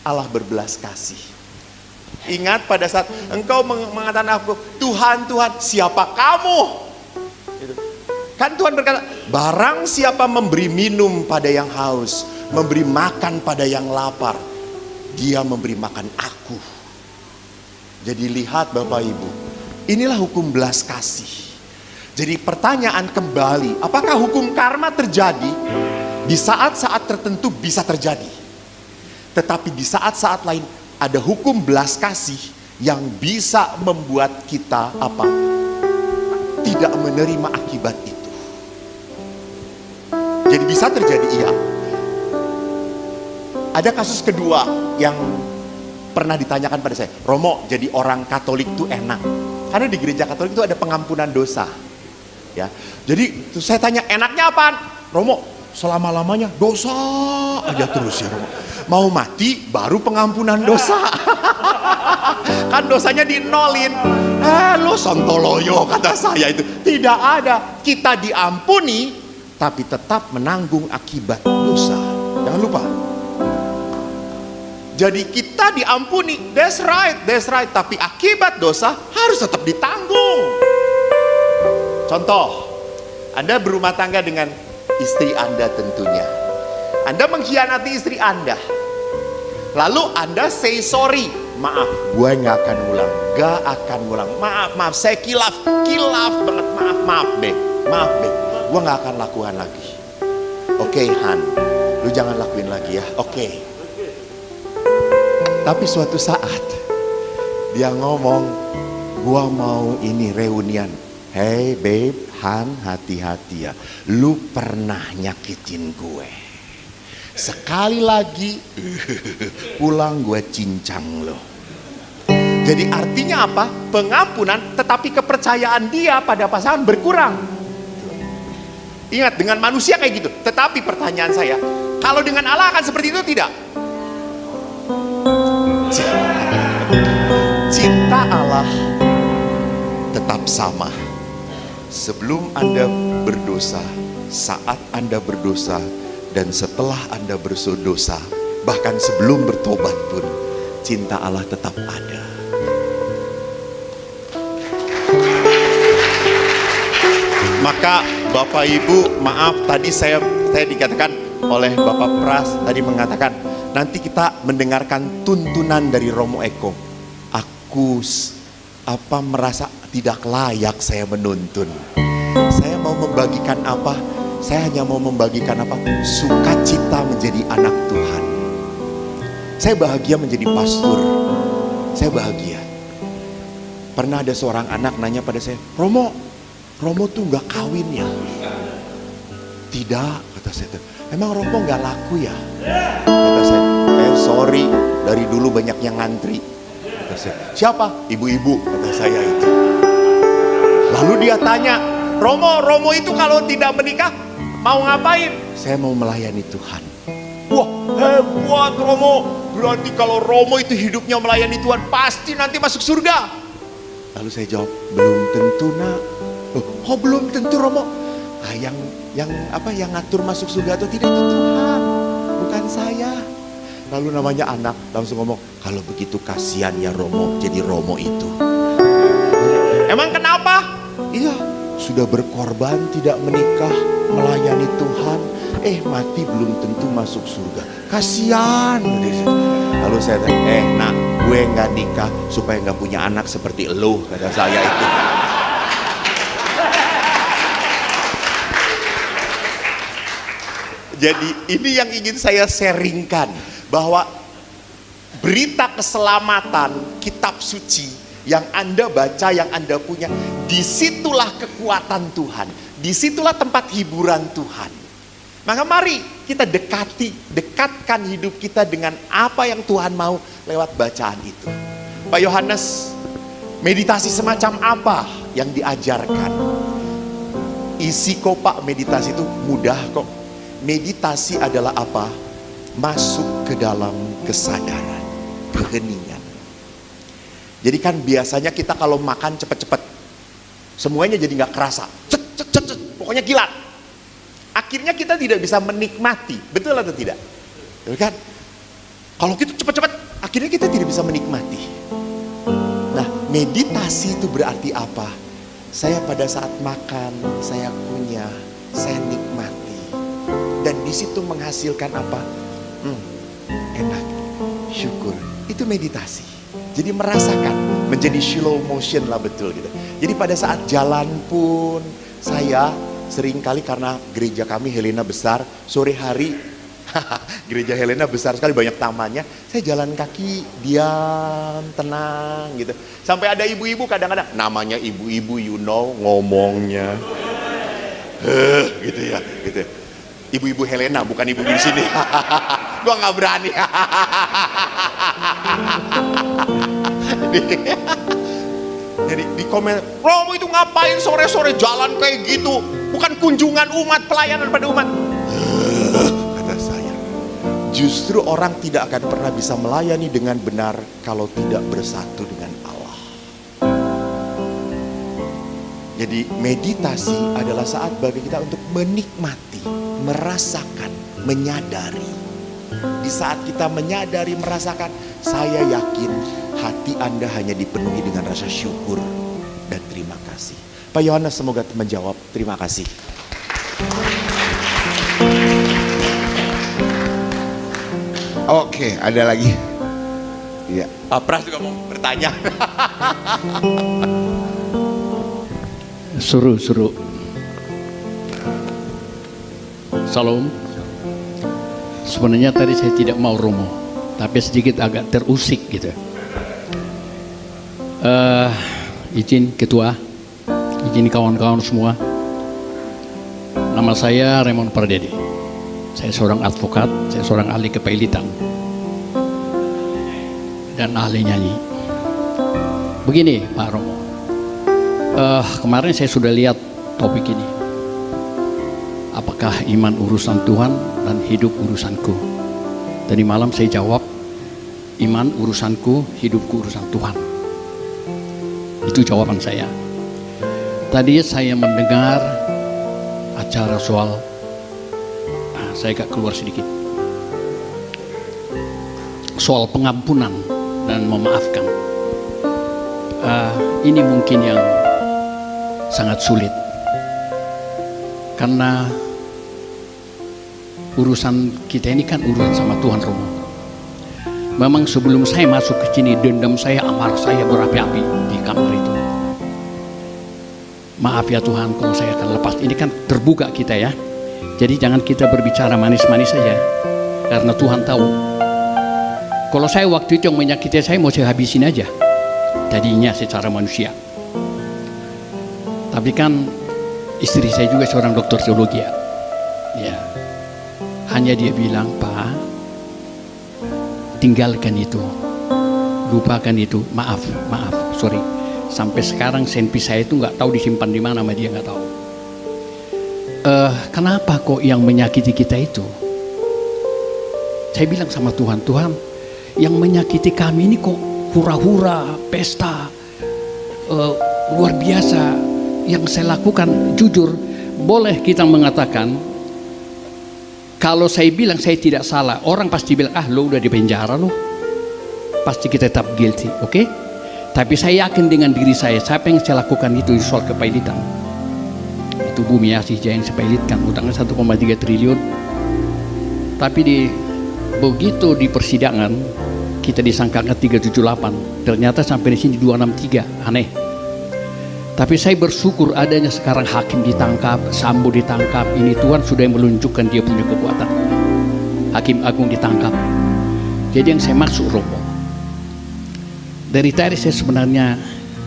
Allah berbelas kasih? Ingat pada saat engkau mengatakan aku, Tuhan, Tuhan, siapa kamu? Kan Tuhan berkata, barang siapa memberi minum pada yang haus, memberi makan pada yang lapar, dia memberi makan aku. Jadi lihat Bapak Ibu, inilah hukum belas kasih. Jadi pertanyaan kembali, apakah hukum karma terjadi? Di saat-saat tertentu bisa terjadi. Tetapi di saat-saat lain ada hukum belas kasih yang bisa membuat kita apa? Tidak menerima akibat itu. Jadi bisa terjadi iya. Ada kasus kedua yang pernah ditanyakan pada saya, Romo, jadi orang Katolik itu enak. Karena di gereja Katolik itu ada pengampunan dosa. Ya. Jadi saya tanya, enaknya apaan? Romo, selama-lamanya dosa aja terus ya Romo. Mau mati baru pengampunan dosa. Kan dosanya dinolin. Lo sontoloyo kata saya itu. Tidak ada. Kita diampuni tapi tetap menanggung akibat dosa. Jangan lupa. Jadi kita diampuni, that's right. Tapi akibat dosa harus tetap ditanggung. Contoh, Anda berumah tangga dengan istri Anda tentunya. Anda mengkhianati istri Anda. Lalu Anda say sorry. Maaf, gue gak akan ulang. Maaf, saya kilaf banget. Maaf, Beb. Gue gak akan lakukan lagi. Oke, Han, lu jangan lakuin lagi ya, oke. Tapi suatu saat dia ngomong, gua mau ini reunian. Hey babe, Han, hati-hati ya. Lu pernah nyakitin gue. Sekali lagi pulang gue cincang lo. Jadi artinya apa? Pengampunan, tetapi kepercayaan dia pada pasangan berkurang. Ingat, dengan manusia kayak gitu. Tetapi pertanyaan saya, Kalau dengan Allah akan seperti itu tidak? Cinta Allah tetap sama. Sebelum Anda berdosa, saat Anda berdosa, dan setelah Anda berdosa, bahkan sebelum bertobat pun, cinta Allah tetap ada. Maka Bapak Ibu, maaf tadi saya dikatakan oleh Bapak Pras tadi mengatakan nanti kita mendengarkan tuntunan dari Romo Eko. Aku merasa tidak layak saya menuntun. Saya mau membagikan apa? Saya hanya mau membagikan apa? Sukacita menjadi anak Tuhan. Saya bahagia menjadi pastor. Saya bahagia. Pernah ada seorang anak nanya pada saya, Romo tuh gak kawin ya? Tidak, kata saya. Emang Romo gak laku ya? Kata saya, sorry, dari dulu banyak yang ngantri. Kata saya, siapa? Ibu-ibu, kata saya itu. Lalu dia tanya, Romo itu kalau tidak menikah mau ngapain? Saya mau melayani Tuhan. Wah, hebat Romo. Berarti kalau Romo itu hidupnya melayani Tuhan, pasti nanti masuk surga. Lalu saya jawab, belum tentu nak. Oh belum tentu Romo. Nah, yang ngatur masuk surga atau tidak itu Tuhan, bukan saya. Lalu namanya anak langsung ngomong, kalau begitu kasihan ya Romo, jadi Romo itu. Emang kenapa? Iya, sudah berkorban tidak menikah, melayani Tuhan, mati belum tentu masuk surga. Kasihan. Lalu saya tanya, nak, gue nggak nikah supaya nggak punya anak seperti lo, kata saya itu. Jadi ini yang ingin saya sharingkan, bahwa berita keselamatan kitab suci yang Anda baca, yang Anda punya, disitulah kekuatan Tuhan, disitulah tempat hiburan Tuhan. Maka mari kita dekatkan hidup kita dengan apa yang Tuhan mau lewat bacaan itu. Pak Yohanes, meditasi semacam apa yang diajarkan? Isi kok Pak, meditasi itu mudah kok. Meditasi adalah apa? Masuk ke dalam kesadaran, keheningan. Jadi kan biasanya kita kalau makan cepet-cepet, semuanya jadi gak kerasa, cet, pokoknya kilat. Akhirnya kita tidak bisa menikmati, betul atau tidak? Betul kan? Kalau kita cepet-cepet, akhirnya kita tidak bisa menikmati. Nah, meditasi itu berarti apa? Saya pada saat makan, saya kunyah, saya nikmati. Dan di situ menghasilkan apa? Enak, syukur. Itu meditasi. Jadi merasakan, menjadi slow motion lah, betul gitu. Jadi pada saat jalan pun saya seringkali, karena gereja kami Helena besar, sore hari gereja Helena besar sekali, banyak tamannya, saya jalan kaki diam, tenang gitu. Sampai ada ibu-ibu kadang-kadang, namanya ibu-ibu ngomongnya gitu ya, gitu. Ibu-ibu Helena, bukan ibu-ibu di sini. Gua nggak berani. Jadi di komen, Romo itu ngapain sore-sore jalan kayak gitu? Bukan kunjungan umat, pelayanan pada umat. Kata saya, justru orang tidak akan pernah bisa melayani dengan benar kalau tidak bersatu dengan Allah. Jadi meditasi adalah saat bagi kita untuk menikmati, merasakan, menyadari. Di saat kita menyadari, merasakan, saya yakin hati Anda hanya dipenuhi dengan rasa syukur dan terima kasih. Pak Yohanes semoga menjawab. Terima kasih. Oke, ada lagi? Iya. Pak Pras juga mau bertanya. Suruh. Salam. Sebenarnya tadi saya tidak mau Romo, tapi sedikit agak terusik gitu. Izin ketua, izin kawan-kawan semua. Nama saya Raymond Pardede. Saya seorang advokat, saya seorang ahli kepailitan dan ahli nyanyi. Begini Pak Romo, kemarin saya sudah lihat topik ini. apakah iman urusan Tuhan dan hidup urusanku? Tadi malam saya jawab, iman urusanku, hidupku urusan Tuhan. Itu jawaban saya. Tadi saya mendengar acara soal, saya agak keluar sedikit, soal pengampunan dan memaafkan. Ini mungkin yang sangat sulit, karena urusan kita ini kan urusan sama Tuhan Romo. Memang sebelum saya masuk ke sini, dendam saya, amarah saya berapi-api di kamar itu. Maaf ya Tuhan kalau saya akan lepas. Ini kan terbuka kita ya. Jadi jangan kita berbicara manis-manis saja, karena Tuhan tahu. Kalau saya waktu itu yang menyakiti saya, mau saya habisin aja tadinya secara manusia. Tapi kan istri saya juga seorang dokter teologi ya. Ya. Hanya dia bilang, Pak, tinggalkan itu, lupakan itu, maaf, sorry. Sampai sekarang senpi saya itu nggak tahu disimpan di mana sama dia, nggak tahu. Kenapa kok yang menyakiti kita itu? Saya bilang sama Tuhan, Tuhan, yang menyakiti kami ini kok hura-hura, pesta, luar biasa. Yang saya lakukan, jujur, boleh kita mengatakan, kalau saya bilang saya tidak salah, orang pasti bilang, lo udah di penjara lo, pasti kita tetap guilty, oke? Tapi saya yakin dengan diri saya, siapa yang saya lakukan itu soal kepailitan. Itu Bumi Asih yang saya pailitkan, utangnya 1,3 triliun. Tapi begitu di persidangan, kita disangkakan 378, ternyata sampai di sini 263, aneh. Tapi saya bersyukur adanya sekarang hakim ditangkap, Sambo ditangkap. Ini Tuhan sudah menunjukkan dia punya kekuatan. Hakim Agung ditangkap. Jadi yang saya maksud Romo, dari tadi saya sebenarnya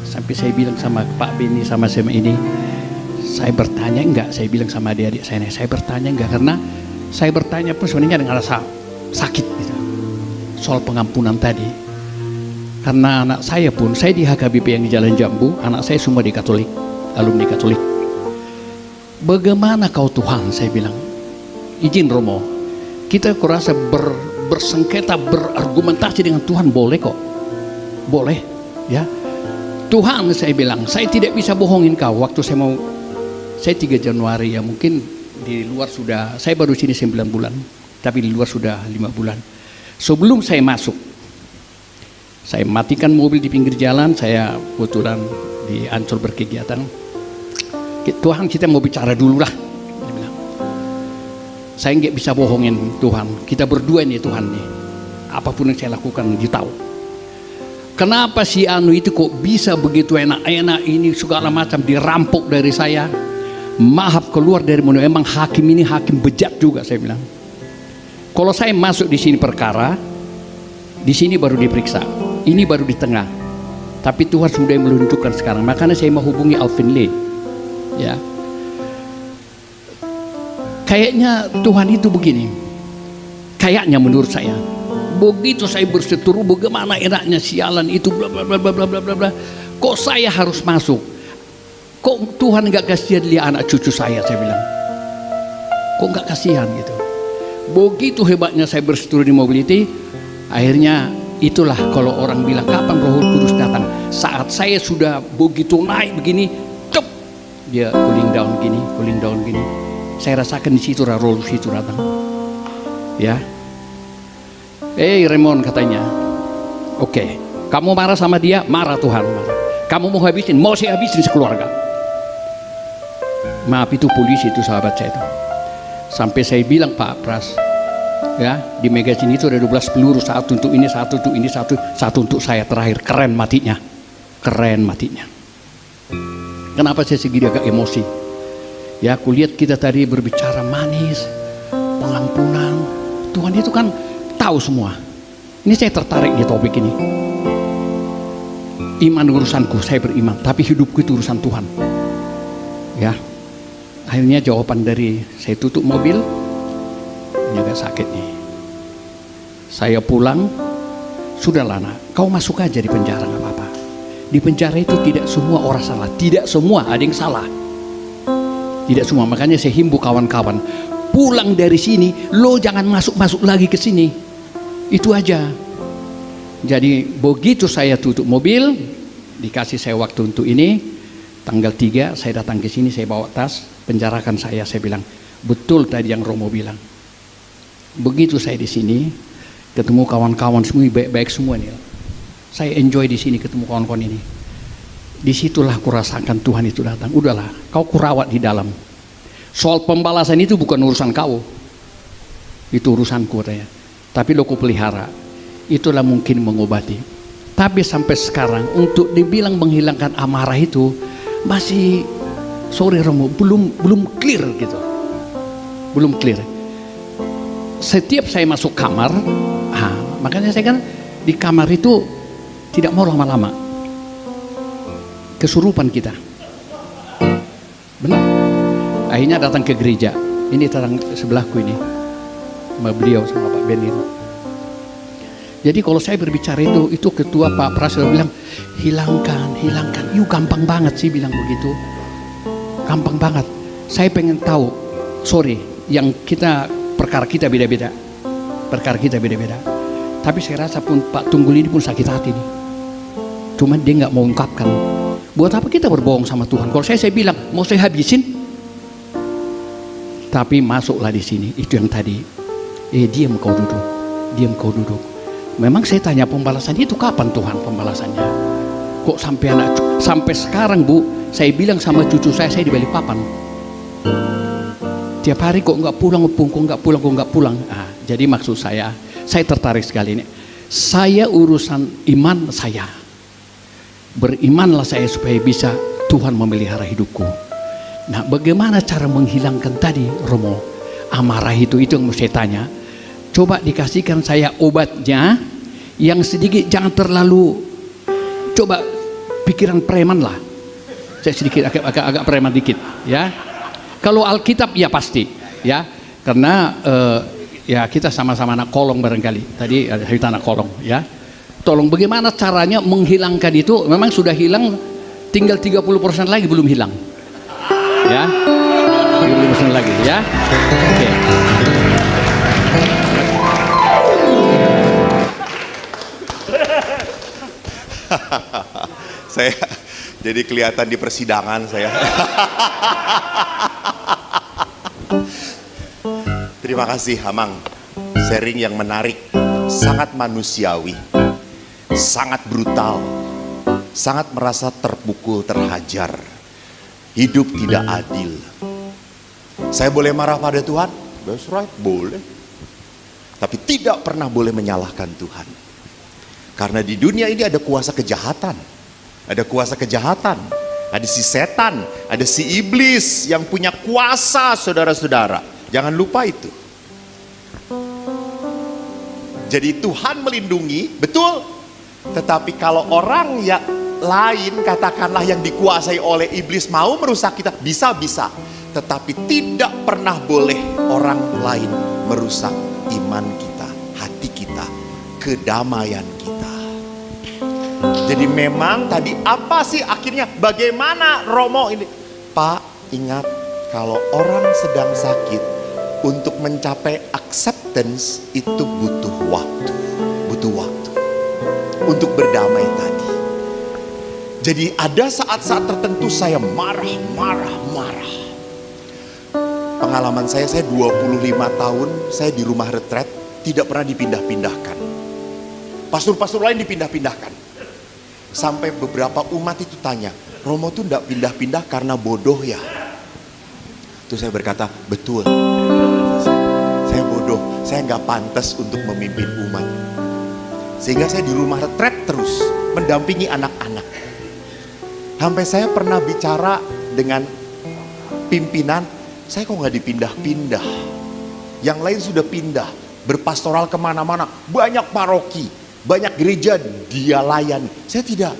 sampai saya bilang sama Pak Beni sama ini, saya bertanya enggak, saya bilang sama adik-adik saya bertanya enggak, karena saya bertanya pun sebenarnya dengan rasa sakit gitu, soal pengampunan tadi. Karena anak saya pun, saya di HKBP yang di Jalan Jambu, anak saya semua di Katolik, alumni Katolik. Bagaimana kau Tuhan, saya bilang, izin Romo, kita kurasa bersengketa, berargumentasi dengan Tuhan boleh kok, boleh ya. Tuhan, saya bilang, saya tidak bisa bohongin kau. Waktu saya 3 Januari ya, mungkin di luar sudah, saya baru sini 9 bulan, tapi di luar sudah 5 bulan. Sebelum saya masuk, saya matikan mobil di pinggir jalan, saya kebetulan di Ancol berkegiatan. Tuhan, kita mau bicara dulu lah. Dia bilang, saya nggak bisa bohongin Tuhan. Kita berdua nih Tuhan nih. Apapun yang saya lakukan, dia tahu. Kenapa si Anu itu kok bisa begitu enak-enak ini segala macam dirampok dari saya. Maaf keluar dari mana. Emang hakim ini hakim bejat juga, saya bilang. Kalau saya masuk di sini perkara, di sini baru diperiksa. Ini baru di tengah, tapi Tuhan sudah menunjukkan sekarang. Makanya saya mau hubungi Alvin Lee, ya. Kayaknya Tuhan itu begini, kayaknya menurut saya. Begitu saya berseteru, bagaimana enaknya sialan itu, bla bla bla bla bla bla bla. Kok saya harus masuk? Kok Tuhan nggak kasihan lihat anak cucu saya bilang. Kok nggak kasihan gitu? Begitu hebatnya saya berseteru di mobil itu, akhirnya. Itulah kalau orang bilang kapan Roh Kudus datang. Saat saya sudah begitu naik begini, cep, dia cooling down gini. Saya rasakan di situ Roh situ datang. Ya, Raymond katanya, oke, kamu marah sama dia, marah Tuhan. Marah. Kamu mau habisin, mau saya habisin sekeluarga. Maaf itu polisi itu sahabat saya itu. Sampai saya bilang Pak Pras, ya, di magazine itu ada 12 peluru, satu untuk ini, satu untuk ini, satu untuk saya terakhir. Keren matinya. Kenapa saya segini agak emosi? Ya, aku lihat kita tadi berbicara manis, pengampunan. Tuhan itu kan tahu semua. Ini saya tertarik di topik ini. Iman urusanku, saya beriman, tapi hidupku itu urusan Tuhan. Ya, akhirnya jawaban dari saya tutup mobil. Ini agak sakit nih. Saya pulang, sudahlah nak, kau masuk aja di penjara, nggak apa-apa. Di penjara itu tidak semua orang salah, tidak semua ada yang salah. Tidak semua, makanya saya himbau kawan-kawan, pulang dari sini, lo jangan masuk-masuk lagi ke sini. Itu aja. Jadi begitu saya tutup mobil, dikasih saya waktu untuk ini, tanggal 3 saya datang ke sini, saya bawa tas, penjarakan saya bilang, betul tadi yang Romo bilang. Begitu saya di sini, ketemu kawan-kawan semua baik-baik semua nih. Saya enjoy di sini ketemu kawan-kawan ini. Disitulah kurasakan Tuhan itu datang. Udahlah, kau kurawat di dalam. Soal pembalasan itu bukan urusan kau, itu urusanku katanya. Tapi lo kupelihara, itulah mungkin mengobati. Tapi sampai sekarang untuk dibilang menghilangkan amarah itu masih, sorry Romo, belum clear gitu, belum clear. Setiap saya masuk kamar, makanya saya kan di kamar itu tidak mau lama-lama, kesurupan kita, benar. Akhirnya datang ke gereja, ini datang sebelahku ini, sama beliau sama Pak Ben itu. Jadi kalau saya berbicara itu ketua Pak Prasetyo bilang, hilangkan, yuk gampang banget sih bilang begitu, gampang banget. Saya pengen tahu, sorry, yang kita perkara kita beda-beda, tapi saya rasa pun Pak Tunggul ini pun sakit hati nih, cuman dia nggak mau ungkapkan. Buat apa kita berbohong sama Tuhan? Kalau saya bilang mau saya habisin, tapi masuklah di sini, itu yang tadi, diam kau duduk. Memang saya tanya pembalasan itu kapan Tuhan pembalasannya? Kok sampai sekarang Bu, saya bilang sama cucu saya di Balikpapan, tiap hari kok nggak pulang. Jadi maksud saya tertarik sekali ini. Saya urusan iman saya, berimanlah saya supaya bisa Tuhan memelihara hidupku. Nah, bagaimana cara menghilangkan tadi Romo amarah itu yang mau saya tanya. Coba dikasihkan saya obatnya yang sedikit, jangan terlalu, coba pikiran preman lah. Saya sedikit agak preman dikit ya. Kalau Alkitab ya pasti ya, karena ya kita sama-sama anak kolong barangkali. Tadi ada cerita anak kolong ya. Tolong bagaimana caranya menghilangkan itu? Memang sudah hilang, tinggal 30% lagi belum hilang. Ya. 30% lagi ya. Oke. Saya jadi kelihatan di persidangan saya. Terima kasih Hamang, sharing yang menarik, sangat manusiawi, sangat brutal, sangat merasa terpukul, terhajar, hidup tidak adil. Saya boleh marah pada Tuhan? That's right, boleh. Tapi tidak pernah boleh menyalahkan Tuhan. Karena di dunia ini ada kuasa kejahatan. Ada kuasa kejahatan. Ada si setan, ada si iblis yang punya kuasa, saudara-saudara. Jangan lupa itu. Jadi Tuhan melindungi, betul. Tetapi kalau orang yang lain, katakanlah yang dikuasai oleh iblis mau merusak kita, bisa-bisa. Tetapi tidak pernah boleh orang lain merusak iman kita, hati kita, kedamaian kita. Jadi memang tadi apa sih akhirnya, bagaimana Romo ini? Pak, ingat kalau orang sedang sakit, untuk mencapai acceptance itu butuh waktu. Untuk berdamai tadi. Jadi ada saat-saat tertentu saya marah. Pengalaman saya 25 tahun saya di rumah retret, tidak pernah dipindah-pindahkan. Pastor-pastor lain dipindah-pindahkan. Sampai beberapa umat itu tanya, Romo tuh enggak pindah-pindah karena bodoh ya? Itu saya berkata, betul. Saya bodoh, saya nggak pantas untuk memimpin umat. Sehingga saya di rumah retret terus, mendampingi anak-anak. Sampai saya pernah bicara dengan pimpinan, saya kok nggak dipindah-pindah. Yang lain sudah pindah, berpastoral kemana-mana, banyak paroki, banyak gereja dia layani. Saya tidak.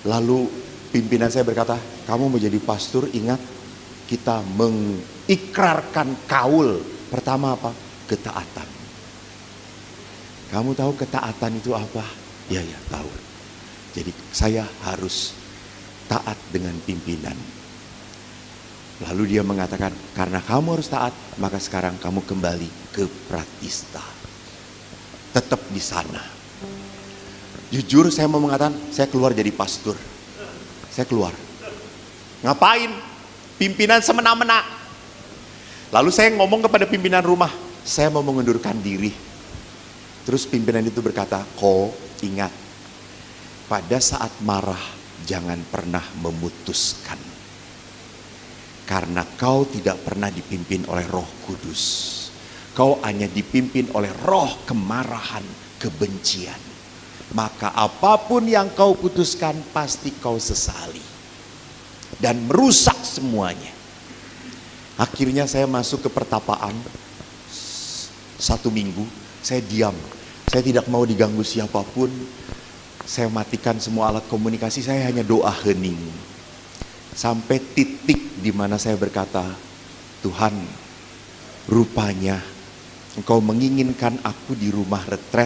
Lalu pimpinan saya berkata, kamu mau jadi pastor, ingat kita mengikrarkan kaul. Pertama apa? Ketaatan. Kamu tahu ketaatan itu apa? Ya tahu. Jadi saya harus taat dengan pimpinan. Lalu dia mengatakan, karena kamu harus taat, maka sekarang kamu kembali ke Pratista. Tetap di sana. Jujur saya mau mengatakan, saya keluar jadi pastor. Saya keluar. Ngapain? Pimpinan semena-mena. Lalu saya ngomong kepada pimpinan rumah, saya mau mengundurkan diri. Terus pimpinan itu berkata, kau ingat, pada saat marah jangan pernah memutuskan. Karena kau tidak pernah dipimpin oleh Roh Kudus. Kau hanya dipimpin oleh roh kemarahan, kebencian. Maka apapun yang kau putuskan pasti kau sesali. Dan merusak semuanya. Akhirnya saya masuk ke pertapaan. 1 minggu saya diam. Saya tidak mau diganggu siapapun. Saya matikan semua alat komunikasi. Saya hanya doa hening. Sampai titik di mana saya berkata, Tuhan, rupanya Engkau menginginkan aku di rumah retret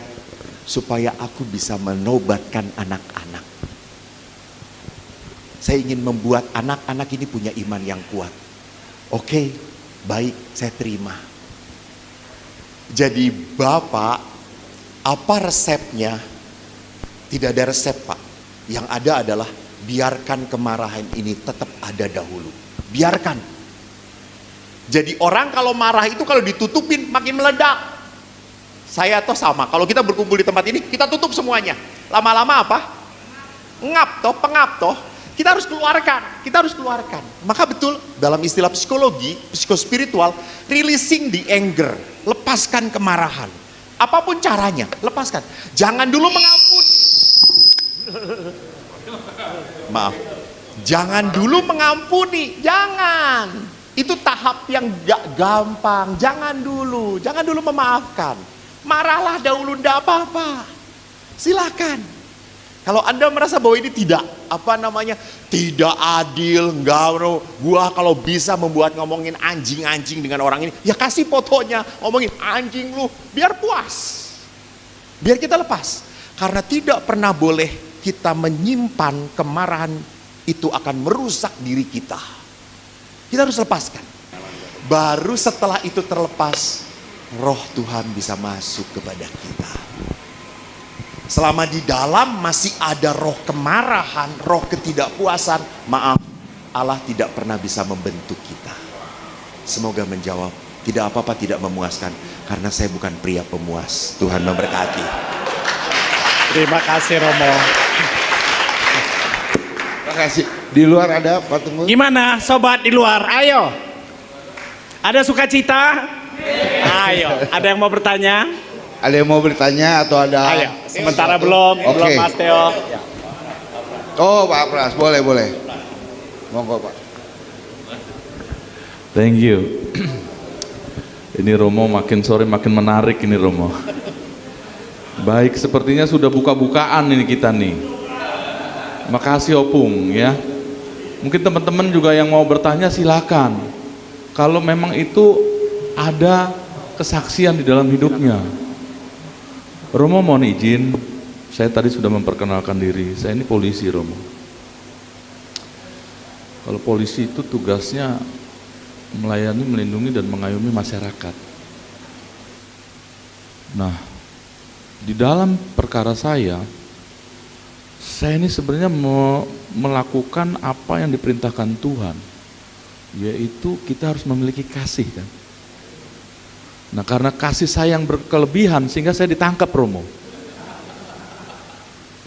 supaya aku bisa menobatkan anak-anak. Saya ingin membuat anak-anak ini punya iman yang kuat. Oke, baik, saya terima. Jadi Bapak, apa resepnya? Tidak ada resep, Pak. Yang ada adalah biarkan kemarahan ini tetap ada dahulu. Biarkan. Jadi orang kalau marah itu kalau ditutupin makin meledak. Saya toh sama, kalau kita berkumpul di tempat ini, kita tutup semuanya. Lama-lama apa? Pengap toh. Kita harus keluarkan. Maka betul, dalam istilah psikologi, psikospiritual, releasing the anger. Lepaskan kemarahan. Apapun caranya, lepaskan. Jangan dulu mengampuni. Maaf, jangan dulu mengampuni, jangan. Itu tahap yang gak gampang. Jangan dulu memaafkan. Marahlah dahulu, ndak apa-apa. Silakan. Kalau Anda merasa bahwa ini tidak adil, gua kalau bisa ngomongin anjing-anjing dengan orang ini, ya kasih fotonya, ngomongin anjing lu, biar puas. Biar kita lepas. Karena tidak pernah boleh kita menyimpan kemarahan, itu akan merusak diri kita. Kita harus lepaskan. Baru setelah itu terlepas, roh Tuhan bisa masuk kepada kita. Selama di dalam masih ada roh kemarahan, roh ketidakpuasan, maaf, Allah tidak pernah bisa membentuk kita. Semoga menjawab, tidak apa-apa tidak memuaskan, karena saya bukan pria pemuas. Tuhan memberkati. Terima kasih Romo. Terima kasih. Di luar ada Pak Tunggu. Gimana sobat di luar? Ayo. Ada sukacita? Ayo. Ada yang mau bertanya? Ada yang mau bertanya atau ada? Ayo. Sementara belum Mas Theo. Oh Pak Pras, boleh. Monggo Pak. Thank you. Ini Romo makin sore makin menarik ini Romo. Baik, sepertinya sudah buka-bukaan ini kita nih. Makasih Opung ya. Mungkin teman-teman juga yang mau bertanya silakan. Kalau memang itu ada kesaksian di dalam hidupnya. Romo mohon izin, saya tadi sudah memperkenalkan diri. Saya ini polisi Romo. Kalau polisi itu tugasnya melayani, melindungi dan mengayomi masyarakat. Nah, di dalam perkara saya ini sebenarnya melakukan apa yang diperintahkan Tuhan, yaitu kita harus memiliki kasih kan. Nah karena kasih sayang berkelebihan sehingga saya ditangkap Romo,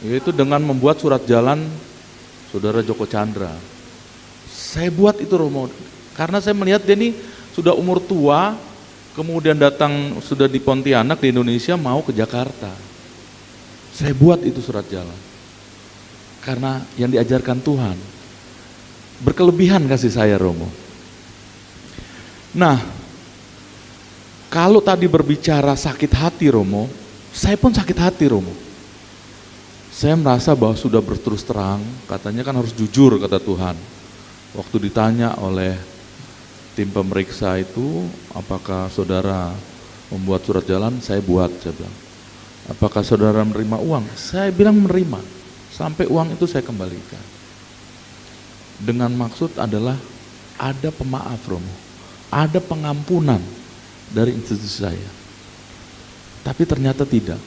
yaitu dengan membuat surat jalan Saudara Joko Chandra. Saya buat itu Romo, karena saya melihat dia ini sudah umur tua, kemudian datang sudah di Pontianak di Indonesia mau ke Jakarta. Saya buat itu surat jalan. Karena yang diajarkan Tuhan berkelebihan kasih saya Romo. Nah, kalau tadi berbicara sakit hati Romo, saya pun sakit hati Romo. Saya merasa bahwa sudah berterus terang, katanya kan harus jujur kata Tuhan. Waktu ditanya oleh tim pemeriksa itu, apakah saudara membuat surat jalan? Saya buat, saya bilang. Apakah saudara menerima uang? Saya bilang menerima. Sampai uang itu saya kembalikan. Dengan maksud adalah ada pemaaf Romo, ada pengampunan dari institusi saya. Tapi ternyata tidak.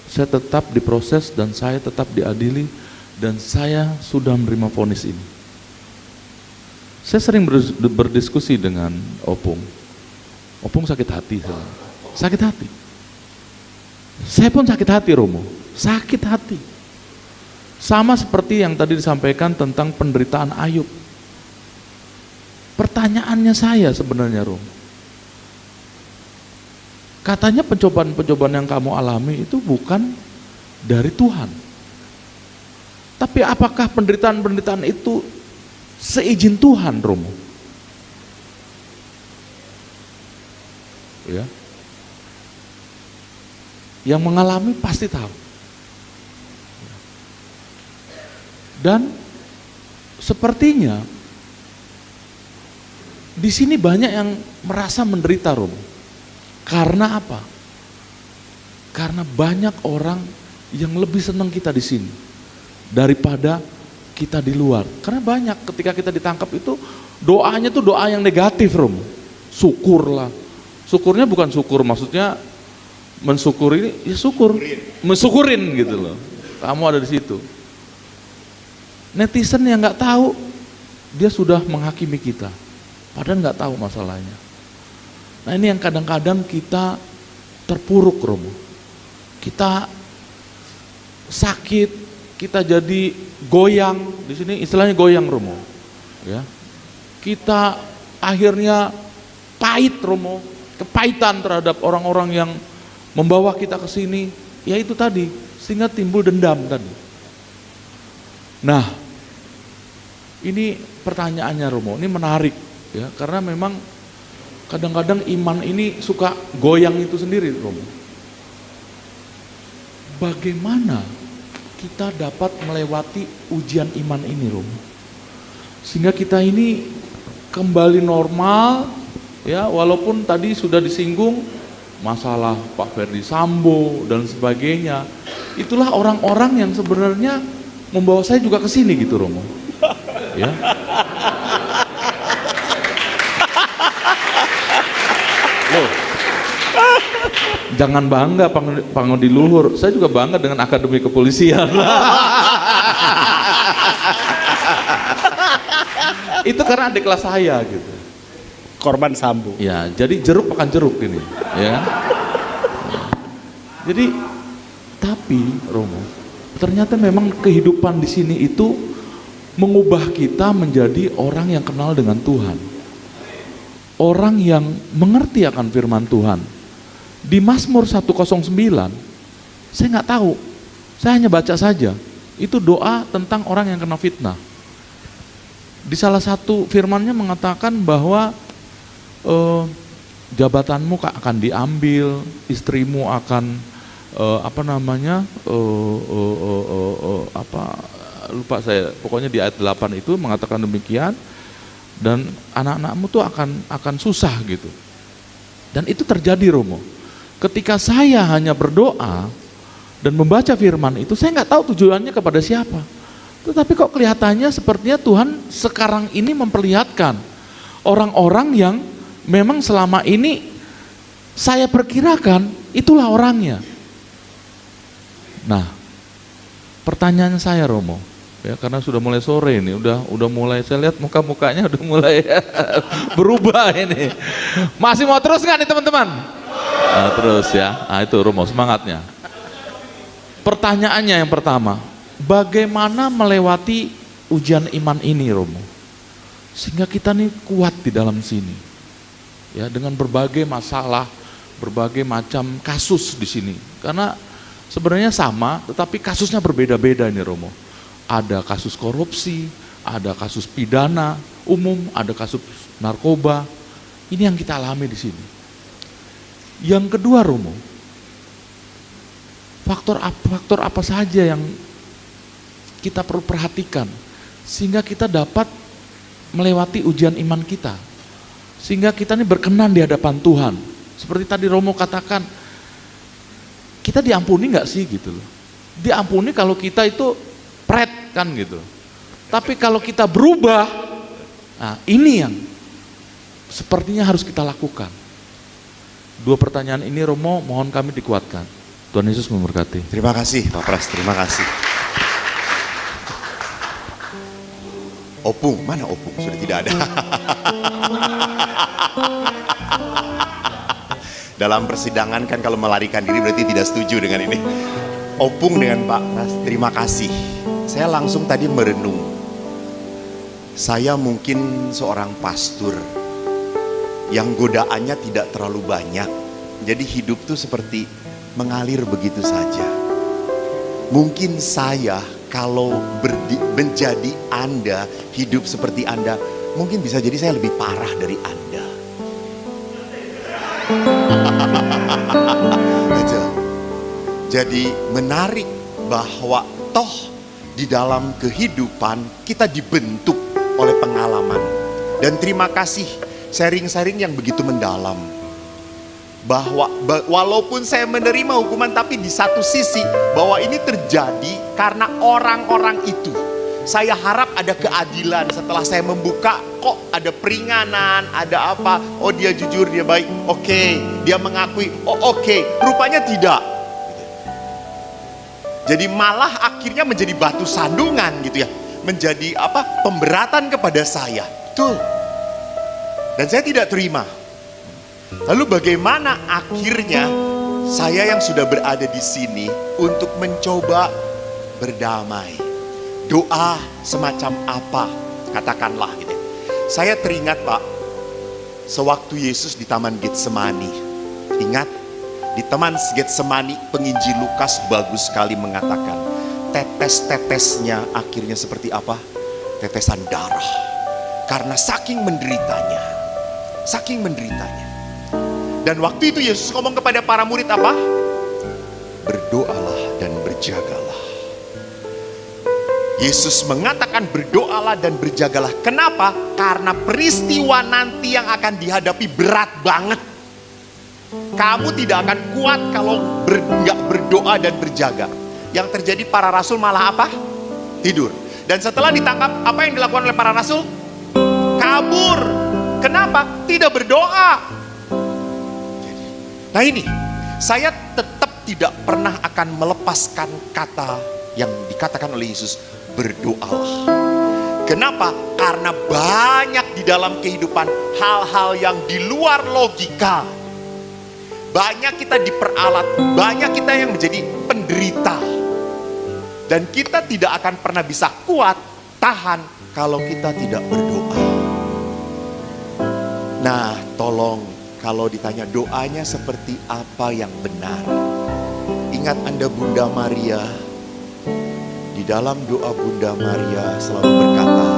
Saya tetap diproses dan saya tetap diadili dan saya sudah menerima vonis ini. Saya sering berdiskusi dengan Opung. Opung sakit hati, sakit hati. Saya pun sakit hati Romo, sakit hati. Sama seperti yang tadi disampaikan tentang penderitaan Ayub. Pertanyaannya saya sebenarnya Romo, katanya pencobaan-pencobaan yang kamu alami itu bukan dari Tuhan. Tapi apakah penderitaan-penderitaan itu seizin Tuhan, Romo? Ya. Yang mengalami pasti tahu. Dan sepertinya di sini banyak yang merasa menderita, Romo. Karena apa? Karena banyak orang yang lebih senang kita di sini daripada kita di luar. Karena banyak ketika kita ditangkap itu doanya tuh doa yang negatif, Romo. Syukurlah. Syukurnya bukan syukur, maksudnya mensyukuri, ya syukur, mensyukurin gitu loh. Kamu ada di situ. Netizen yang nggak tahu, dia sudah menghakimi kita, padahal nggak tahu masalahnya. Nah ini yang kadang-kadang kita terpuruk, Romo. Kita sakit, kita jadi goyang. Di sini istilahnya goyang, Romo. Ya, kita akhirnya pahit, Romo. Kepahitan terhadap orang-orang yang membawa kita ke sini, ya itu tadi, sehingga timbul dendam tadi. Nah, ini pertanyaannya Romo, ini menarik ya, karena memang kadang-kadang iman ini suka goyang itu sendiri, Romo. Bagaimana kita dapat melewati ujian iman ini, Romo? Sehingga kita ini kembali normal, ya, walaupun tadi sudah disinggung masalah Pak Ferdi Sambo dan sebagainya. Itulah orang-orang yang sebenarnya membawa saya juga ke sini gitu, Romo. Ya. Loh. Jangan bangga pangudi luhur. Saya juga bangga dengan Akademi Kepolisian. Itu karena adik kelas saya gitu. Korban Sambo. Ya, jadi jeruk makan jeruk ini, ya. Jadi, tapi Romo, ternyata memang kehidupan di sini itu mengubah kita menjadi orang yang kenal dengan Tuhan, orang yang mengerti akan firman Tuhan. Di Mazmur 109, saya nggak tahu, saya hanya baca saja. Itu doa tentang orang yang kena fitnah. Di salah satu firmannya mengatakan bahwa jabatanmu akan diambil, istrimu akan lupa saya, pokoknya di ayat 8 itu mengatakan demikian, dan anak-anakmu tuh akan susah gitu. Dan itu terjadi, Romo. Ketika saya hanya berdoa dan membaca firman itu, saya nggak tahu tujuannya kepada siapa. Tetapi kok kelihatannya sepertinya Tuhan sekarang ini memperlihatkan orang-orang yang memang selama ini saya perkirakan itulah orangnya. Nah, pertanyaan saya, Romo, ya, karena sudah mulai sore ini, udah mulai, saya lihat muka-mukanya udah mulai berubah ini. Masih mau terus nggak nih teman-teman? Nah, terus ya. Nah, itu Romo semangatnya. Pertanyaannya yang pertama, bagaimana melewati ujian iman ini, Romo? Sehingga kita nih kuat di dalam sini. Ya, dengan berbagai masalah, berbagai macam kasus di sini. Karena sebenarnya sama, tetapi kasusnya berbeda-beda ini, Romo. Ada kasus korupsi, ada kasus pidana umum, ada kasus narkoba. Ini yang kita alami di sini. Yang kedua, Romo, faktor apa saja yang kita perlu perhatikan sehingga kita dapat melewati ujian iman kita, sehingga kita ini berkenan di hadapan Tuhan. Seperti tadi Romo katakan, kita diampuni nggak sih gitu loh? Diampuni kalau kita itu pret kan gitu. Tapi kalau kita berubah, nah Nah, ini yang sepertinya harus kita lakukan. 2 pertanyaan ini Romo mohon kami dikuatkan. Tuhan Yesus memberkati. Terima kasih Pak Pras, terima kasih. Opung, mana Opung? Sudah tidak ada. Dalam persidangan kan kalau melarikan diri berarti tidak setuju dengan ini. Opung dengan Pak Pras, terima kasih. Saya langsung tadi merenung. Saya mungkin seorang pastor yang godaannya tidak terlalu banyak. Jadi hidup tuh seperti mengalir begitu saja. Mungkin saya kalau menjadi Anda, hidup seperti Anda, mungkin bisa jadi saya lebih parah dari Anda. Jadi menarik bahwa toh di dalam kehidupan kita dibentuk oleh pengalaman. Dan terima kasih sharing-sharing yang begitu mendalam. Bahwa walaupun saya menerima hukuman, tapi di satu sisi bahwa ini terjadi karena orang-orang itu. Saya harap ada keadilan setelah saya membuka, kok ada peringanan, ada apa, oh dia jujur, dia baik, oke, dia mengakui, oh oke, rupanya tidak. Jadi malah akhirnya menjadi batu sandungan gitu ya, menjadi apa, pemberatan kepada saya. Betul. Dan saya tidak terima. Lalu bagaimana akhirnya saya yang sudah berada di sini untuk mencoba berdamai? Doa semacam apa? Katakanlah gitu. Saya teringat Pak, sewaktu Yesus di Taman Getsemani. Ingat, di Taman Getsemani penginjil Lukas bagus sekali mengatakan, tetes-tetesnya akhirnya seperti apa? Tetesan darah. Karena saking menderitanya. Saking menderitanya. Dan waktu itu Yesus ngomong kepada para murid apa? Berdoalah dan berjagalah. Yesus mengatakan berdoalah dan berjagalah. Kenapa? Karena peristiwa nanti yang akan dihadapi berat banget. Kamu tidak akan kuat kalau nggak berdoa dan berjaga. Yang terjadi para rasul malah apa? Tidur. Dan setelah ditangkap, apa yang dilakukan oleh para rasul? Kabur. Kenapa? Tidak berdoa. Nah ini, saya tetap tidak pernah akan melepaskan kata yang dikatakan oleh Yesus, berdoalah. Kenapa? Karena banyak di dalam kehidupan hal-hal yang di luar logika. Banyak kita diperalat, banyak kita yang menjadi penderita. Dan kita tidak akan pernah bisa kuat, tahan kalau kita tidak berdoa. Nah, tolong kalau ditanya doanya seperti apa yang benar. Ingat Anda Bunda Maria. Di dalam doa Bunda Maria selalu berkata,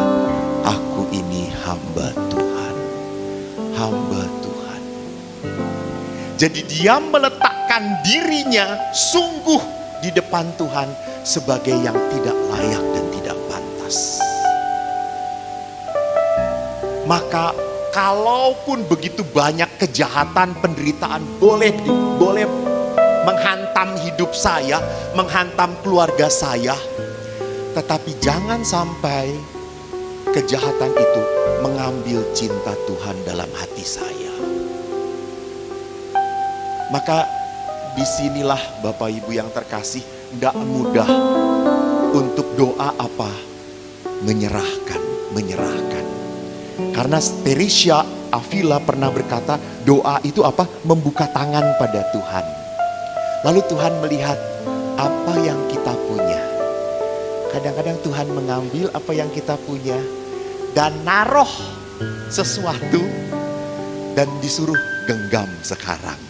aku ini hamba Tuhan. Hamba Tuhan. Jadi dia meletakkan dirinya sungguh di depan Tuhan sebagai yang tidak layak dan tidak pantas. Maka kalaupun begitu banyak kejahatan, penderitaan boleh menghantam hidup saya, menghantam keluarga saya, tetapi jangan sampai kejahatan itu mengambil cinta Tuhan dalam hati saya. Maka disinilah Bapak Ibu yang terkasih, tidak mudah untuk doa apa? Menyerahkan. Karena Teresia Avila pernah berkata, doa itu apa? Membuka tangan pada Tuhan. Lalu Tuhan melihat apa yang kita punya. Kadang-kadang Tuhan mengambil apa yang kita punya dan naruh sesuatu dan disuruh genggam sekarang.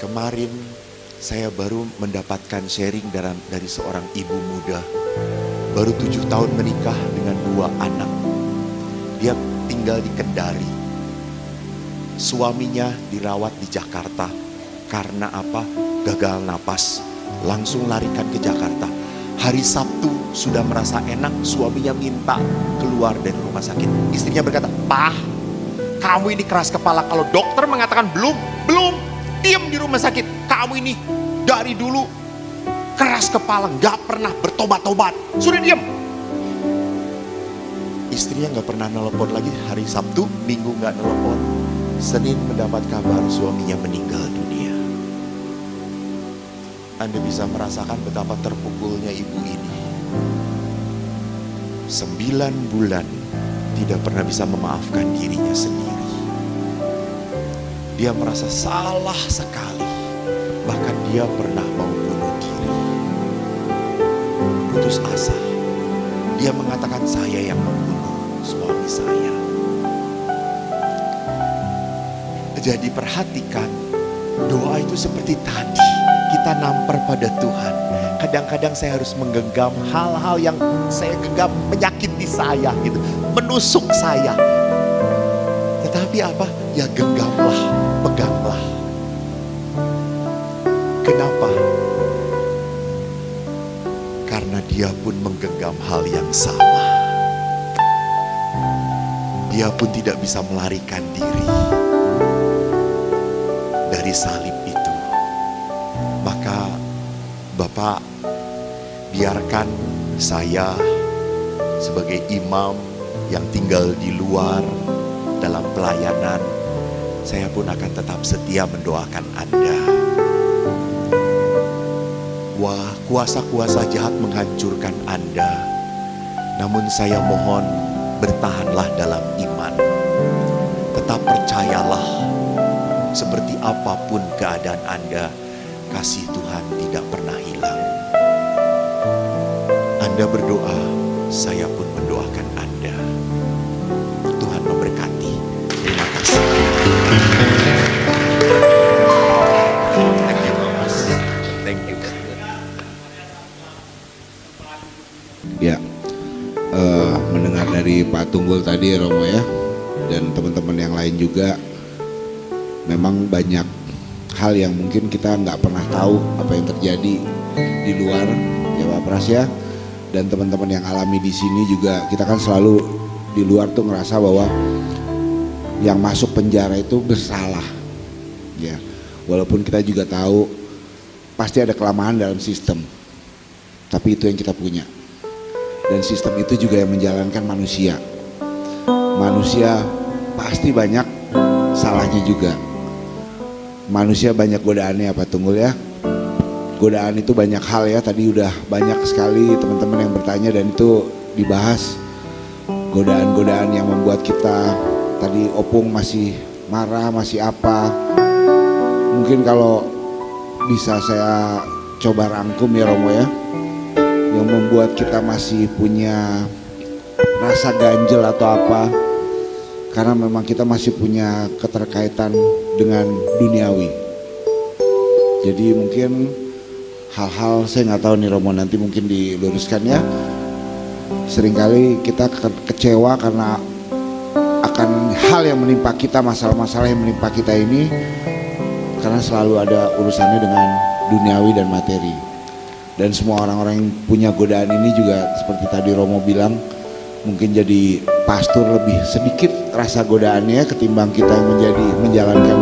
Kemarin saya baru mendapatkan sharing dari seorang ibu muda. Baru 7 tahun menikah dengan 2 anak. Dia tinggal di Kendari. Suaminya dirawat di Jakarta. Karena apa? Gagal napas. Langsung larikan ke Jakarta. Hari Sabtu sudah merasa enak, suaminya minta keluar dari rumah sakit. Istrinya berkata, "Pak, kamu ini keras kepala. Kalau dokter mengatakan belum, diam di rumah sakit. Kamu ini dari dulu keras kepala, gak pernah bertobat-tobat. Sudah diam." Istrinya nggak pernah nelpon lagi. Hari Sabtu, Minggu nggak nelpon. Senin mendapat kabar suaminya meninggal dunia. Anda bisa merasakan betapa terpukulnya ibu ini. 9 bulan tidak pernah bisa memaafkan dirinya sendiri. Dia merasa salah sekali. Bahkan dia pernah mau bunuh diri. Putus asa. Dia mengatakan, saya yang membunuh suami saya. Jadi perhatikan, doa itu seperti tadi. Kita nampar pada Tuhan. Kadang-kadang saya harus menggenggam hal-hal yang saya genggam menyakiti saya gitu, menusuk saya. Tetapi apa? Ya genggamlah, peganglah. Kenapa? Karena dia pun menggenggam hal yang sama. Dia pun tidak bisa melarikan diri dari salib itu. Maka Bapak, biarkan saya sebagai imam yang tinggal di luar dalam pelayanan, saya pun akan tetap setia mendoakan Anda. Wah, kuasa-kuasa jahat menghancurkan Anda. Namun saya mohon, bertahanlah dalam iman. Tetap percayalah, seperti apapun keadaan Anda, kasih Tuhan tidak pernah hilang. Anda berdoa, saya pun mendoakan Anda. Tuhan memberkati. Terima kasih. Thank you, Mas. Thank you. Ya, mendengar dari Pak Tunggul tadi Romo ya, dan teman-teman yang lain juga, memang banyak hal yang mungkin kita nggak pernah tahu apa yang terjadi di luar ya Pak Pras ya, dan teman-teman yang alami di sini juga. Kita kan selalu di luar tuh ngerasa bahwa yang masuk penjara itu bersalah ya, walaupun kita juga tahu pasti ada kelemahan dalam sistem, tapi itu yang kita punya. Dan sistem itu juga yang menjalankan manusia. Manusia pasti banyak salahnya juga. Manusia banyak godaannya Pak Tunggul ya. Godaan itu banyak hal ya. Tadi udah banyak sekali teman-teman yang bertanya dan itu dibahas. Godaan-godaan yang membuat kita, tadi Opung masih marah, masih apa. Mungkin kalau bisa saya coba rangkum ya Romo ya, yang membuat kita masih punya rasa ganjel atau apa, karena memang kita masih punya keterkaitan dengan duniawi. Jadi mungkin hal-hal, saya nggak tahu nih Romo, nanti mungkin diluruskan ya. Seringkali kita kecewa karena akan hal yang menimpa kita, masalah-masalah yang menimpa kita ini, karena selalu ada urusannya dengan duniawi dan materi. Dan semua orang-orang yang punya godaan ini juga seperti tadi Romo bilang, mungkin jadi pastor lebih sedikit rasa godaannya ketimbang kita yang menjalankan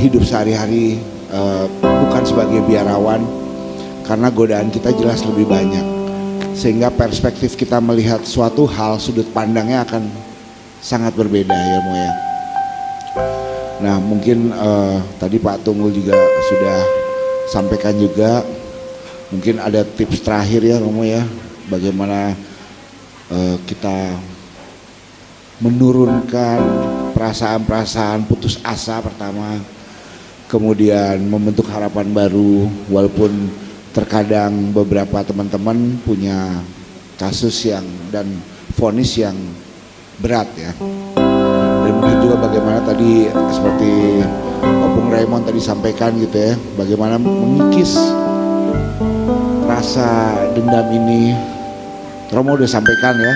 hidup sehari-hari bukan sebagai biarawan, karena godaan kita jelas lebih banyak, sehingga perspektif kita melihat suatu hal, sudut pandangnya akan sangat berbeda ya Mo ya. Nah mungkin tadi Pak Tunggul juga sudah sampaikan juga, mungkin ada tips terakhir ya Romo ya, bagaimana kita menurunkan perasaan-perasaan putus asa pertama, kemudian membentuk harapan baru, walaupun terkadang beberapa teman-teman punya kasus yang dan vonis yang berat ya. Dan mungkin juga bagaimana tadi seperti Opung Raymond tadi sampaikan gitu ya, bagaimana mengikis rasa dendam ini. Romo udah sampaikan ya,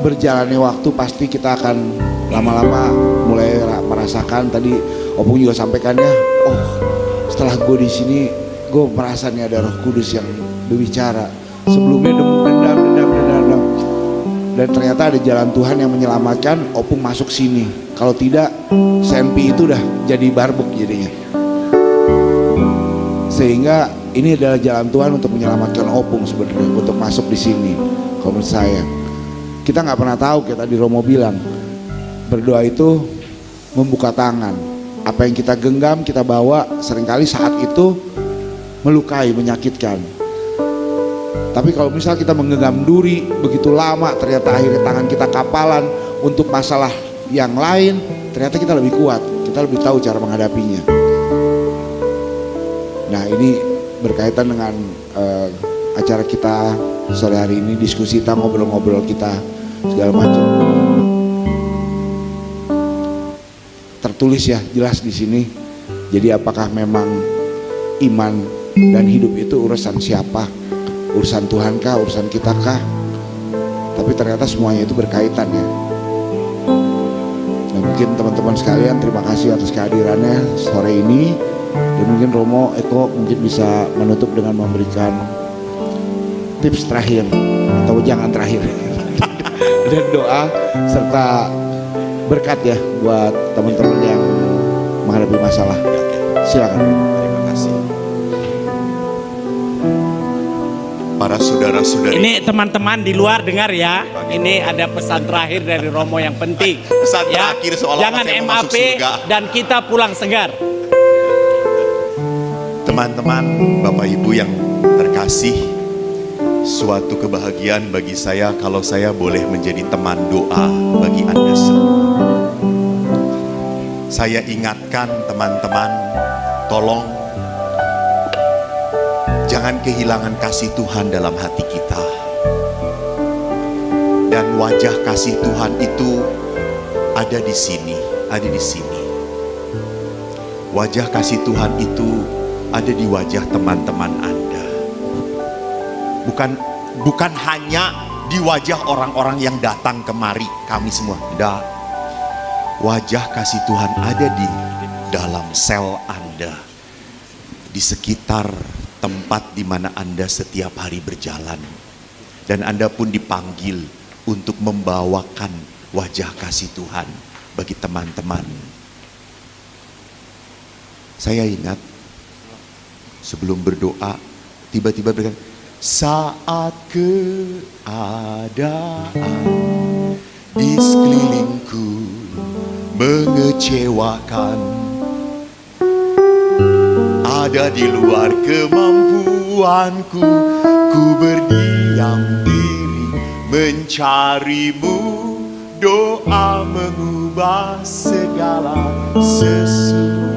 berjalannya waktu pasti kita akan lama-lama mulai merasakan. Tadi Opung juga sampaikan ya, oh setelah gue di sini gue merasa nih ada Roh Kudus yang berbicara. Sebelumnya dendam, dan ternyata ada jalan Tuhan yang menyelamatkan Opung masuk sini. Kalau tidak, Senpi itu udah jadi barbuk jadinya. Sehingga ini adalah jalan Tuhan untuk menyelamatkan Opung sebenarnya, untuk masuk di sini. Kalau menurut saya, kita nggak pernah tahu, kayak tadi Romo bilang, berdoa itu membuka tangan. Apa yang kita genggam, kita bawa, seringkali saat itu melukai, menyakitkan. Tapi kalau misal kita menggenggam duri begitu lama, ternyata akhirnya tangan kita kapalan untuk masalah yang lain, ternyata kita lebih kuat, kita lebih tahu cara menghadapinya. Nah, ini berkaitan dengan acara kita sore hari ini, diskusi kita, ngobrol-ngobrol kita segala macam. Tertulis ya, jelas di sini. Jadi apakah memang iman dan hidup itu urusan siapa? Urusan Tuhan kah, urusan kita kah? Tapi ternyata semuanya itu berkaitan ya. Nah, mungkin teman-teman sekalian, terima kasih atas kehadirannya sore ini. Dan mungkin Romo, Eko mungkin bisa menutup dengan memberikan tips terakhir atau jangan terakhir dan doa serta berkat ya buat teman-teman yang menghadapi masalah. Silakan. Terima kasih. Para saudara-saudari. Ini teman-teman di luar dengar ya. Ini ada pesan terakhir dari Romo yang penting. Pesan Ya, terakhir seolah-olah jangan saya mau masuk MAP surga. dan kita pulang segar. Teman-teman, Bapak Ibu yang terkasih, suatu kebahagiaan bagi saya kalau saya boleh menjadi teman doa bagi Anda semua. Saya ingatkan teman-teman, tolong jangan kehilangan kasih Tuhan dalam hati kita. Dan wajah kasih Tuhan itu ada di sini, ada di sini. Wajah kasih Tuhan itu ada di wajah teman-teman Anda. Bukan hanya di wajah orang-orang yang datang kemari, kami semua. Tidak. Wajah kasih Tuhan ada di dalam sel Anda, di sekitar tempat di mana Anda setiap hari berjalan. Dan Anda pun dipanggil untuk membawakan wajah kasih Tuhan bagi teman-teman. Saya ingat sebelum berdoa, tiba-tiba berkata, saat keadaan di sekelilingku mengecewakan, ada di luar kemampuanku, ku berdiam diri mencarimu, doa mengubah segala sesuatu.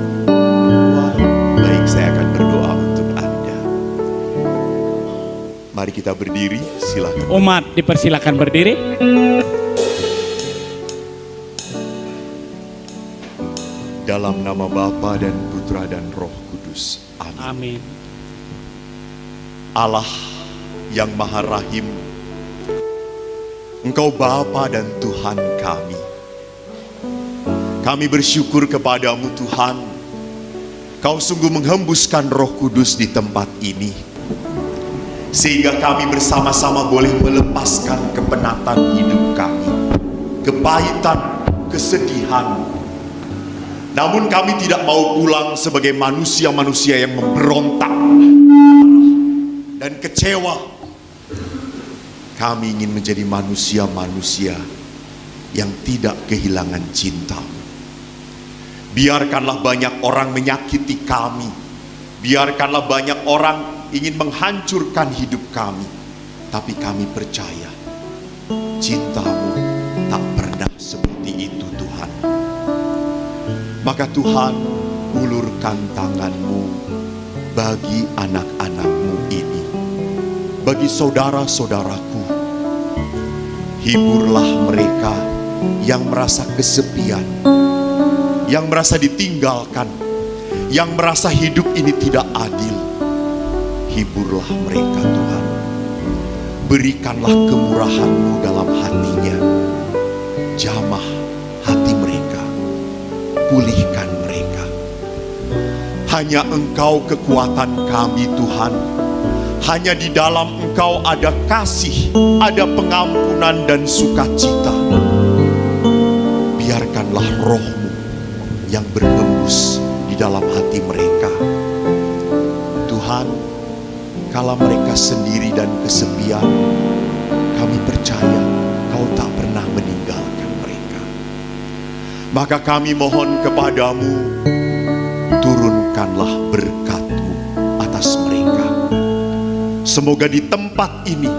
Baik, saya akan berdoa untuk Anda. Mari kita berdiri, silakan. Umat dipersilakan berdiri. Dalam nama Bapa dan Putra dan Roh Kudus. Amin. Amin. Allah yang Maha Rahim, Engkau Bapa dan Tuhan kami. Kami bersyukur kepadamu Tuhan, Kau sungguh menghembuskan Roh Kudus di tempat ini, sehingga kami bersama-sama boleh melepaskan kepenatan hidup kami, kepahitan, kesedihan. Namun kami tidak mau pulang sebagai manusia-manusia yang memberontak dan kecewa. Kami ingin menjadi manusia-manusia yang tidak kehilangan cinta-Mu. Biarkanlah banyak orang menyakiti kami. Biarkanlah banyak orang ingin menghancurkan hidup kami. Tapi kami percaya cinta-Mu tak pernah seperti itu Tuhan. Maka Tuhan, ulurkan tangan-Mu bagi anak-anak-Mu ini, bagi saudara-saudaraku. Hiburlah mereka yang merasa kesepian, yang merasa ditinggalkan, yang merasa hidup ini tidak adil. Hiburlah mereka Tuhan. Berikanlah kemurahan-Mu dalam hatinya. Jamah hati mereka, pulihkan mereka. Hanya Engkau kekuatan kami Tuhan. Hanya di dalam Engkau ada kasih, ada pengampunan dan sukacita. Biarkanlah Roh-Mu yang berhembus di dalam hati mereka. Tuhan, kala mereka sendiri dan kesepian, kami percaya Kau tak pernah meninggalkan mereka. Maka kami mohon kepadamu, turunkanlah berkat-Mu atas mereka. Semoga di tempat ini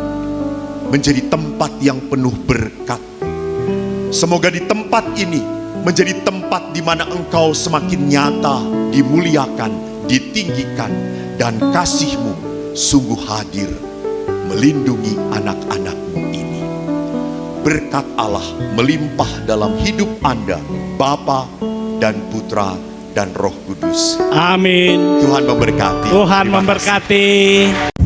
menjadi tempat yang penuh berkat. Semoga di tempat ini menjadi tempat di mana Engkau semakin nyata, dimuliakan, ditinggikan, dan kasih-Mu sungguh hadir melindungi anak-anak-Mu ini. Berkat Allah melimpah dalam hidup Anda, Bapa dan Putra dan Roh Kudus. Amin. Tuhan memberkati. Tuhan Terima kasih. memberkati.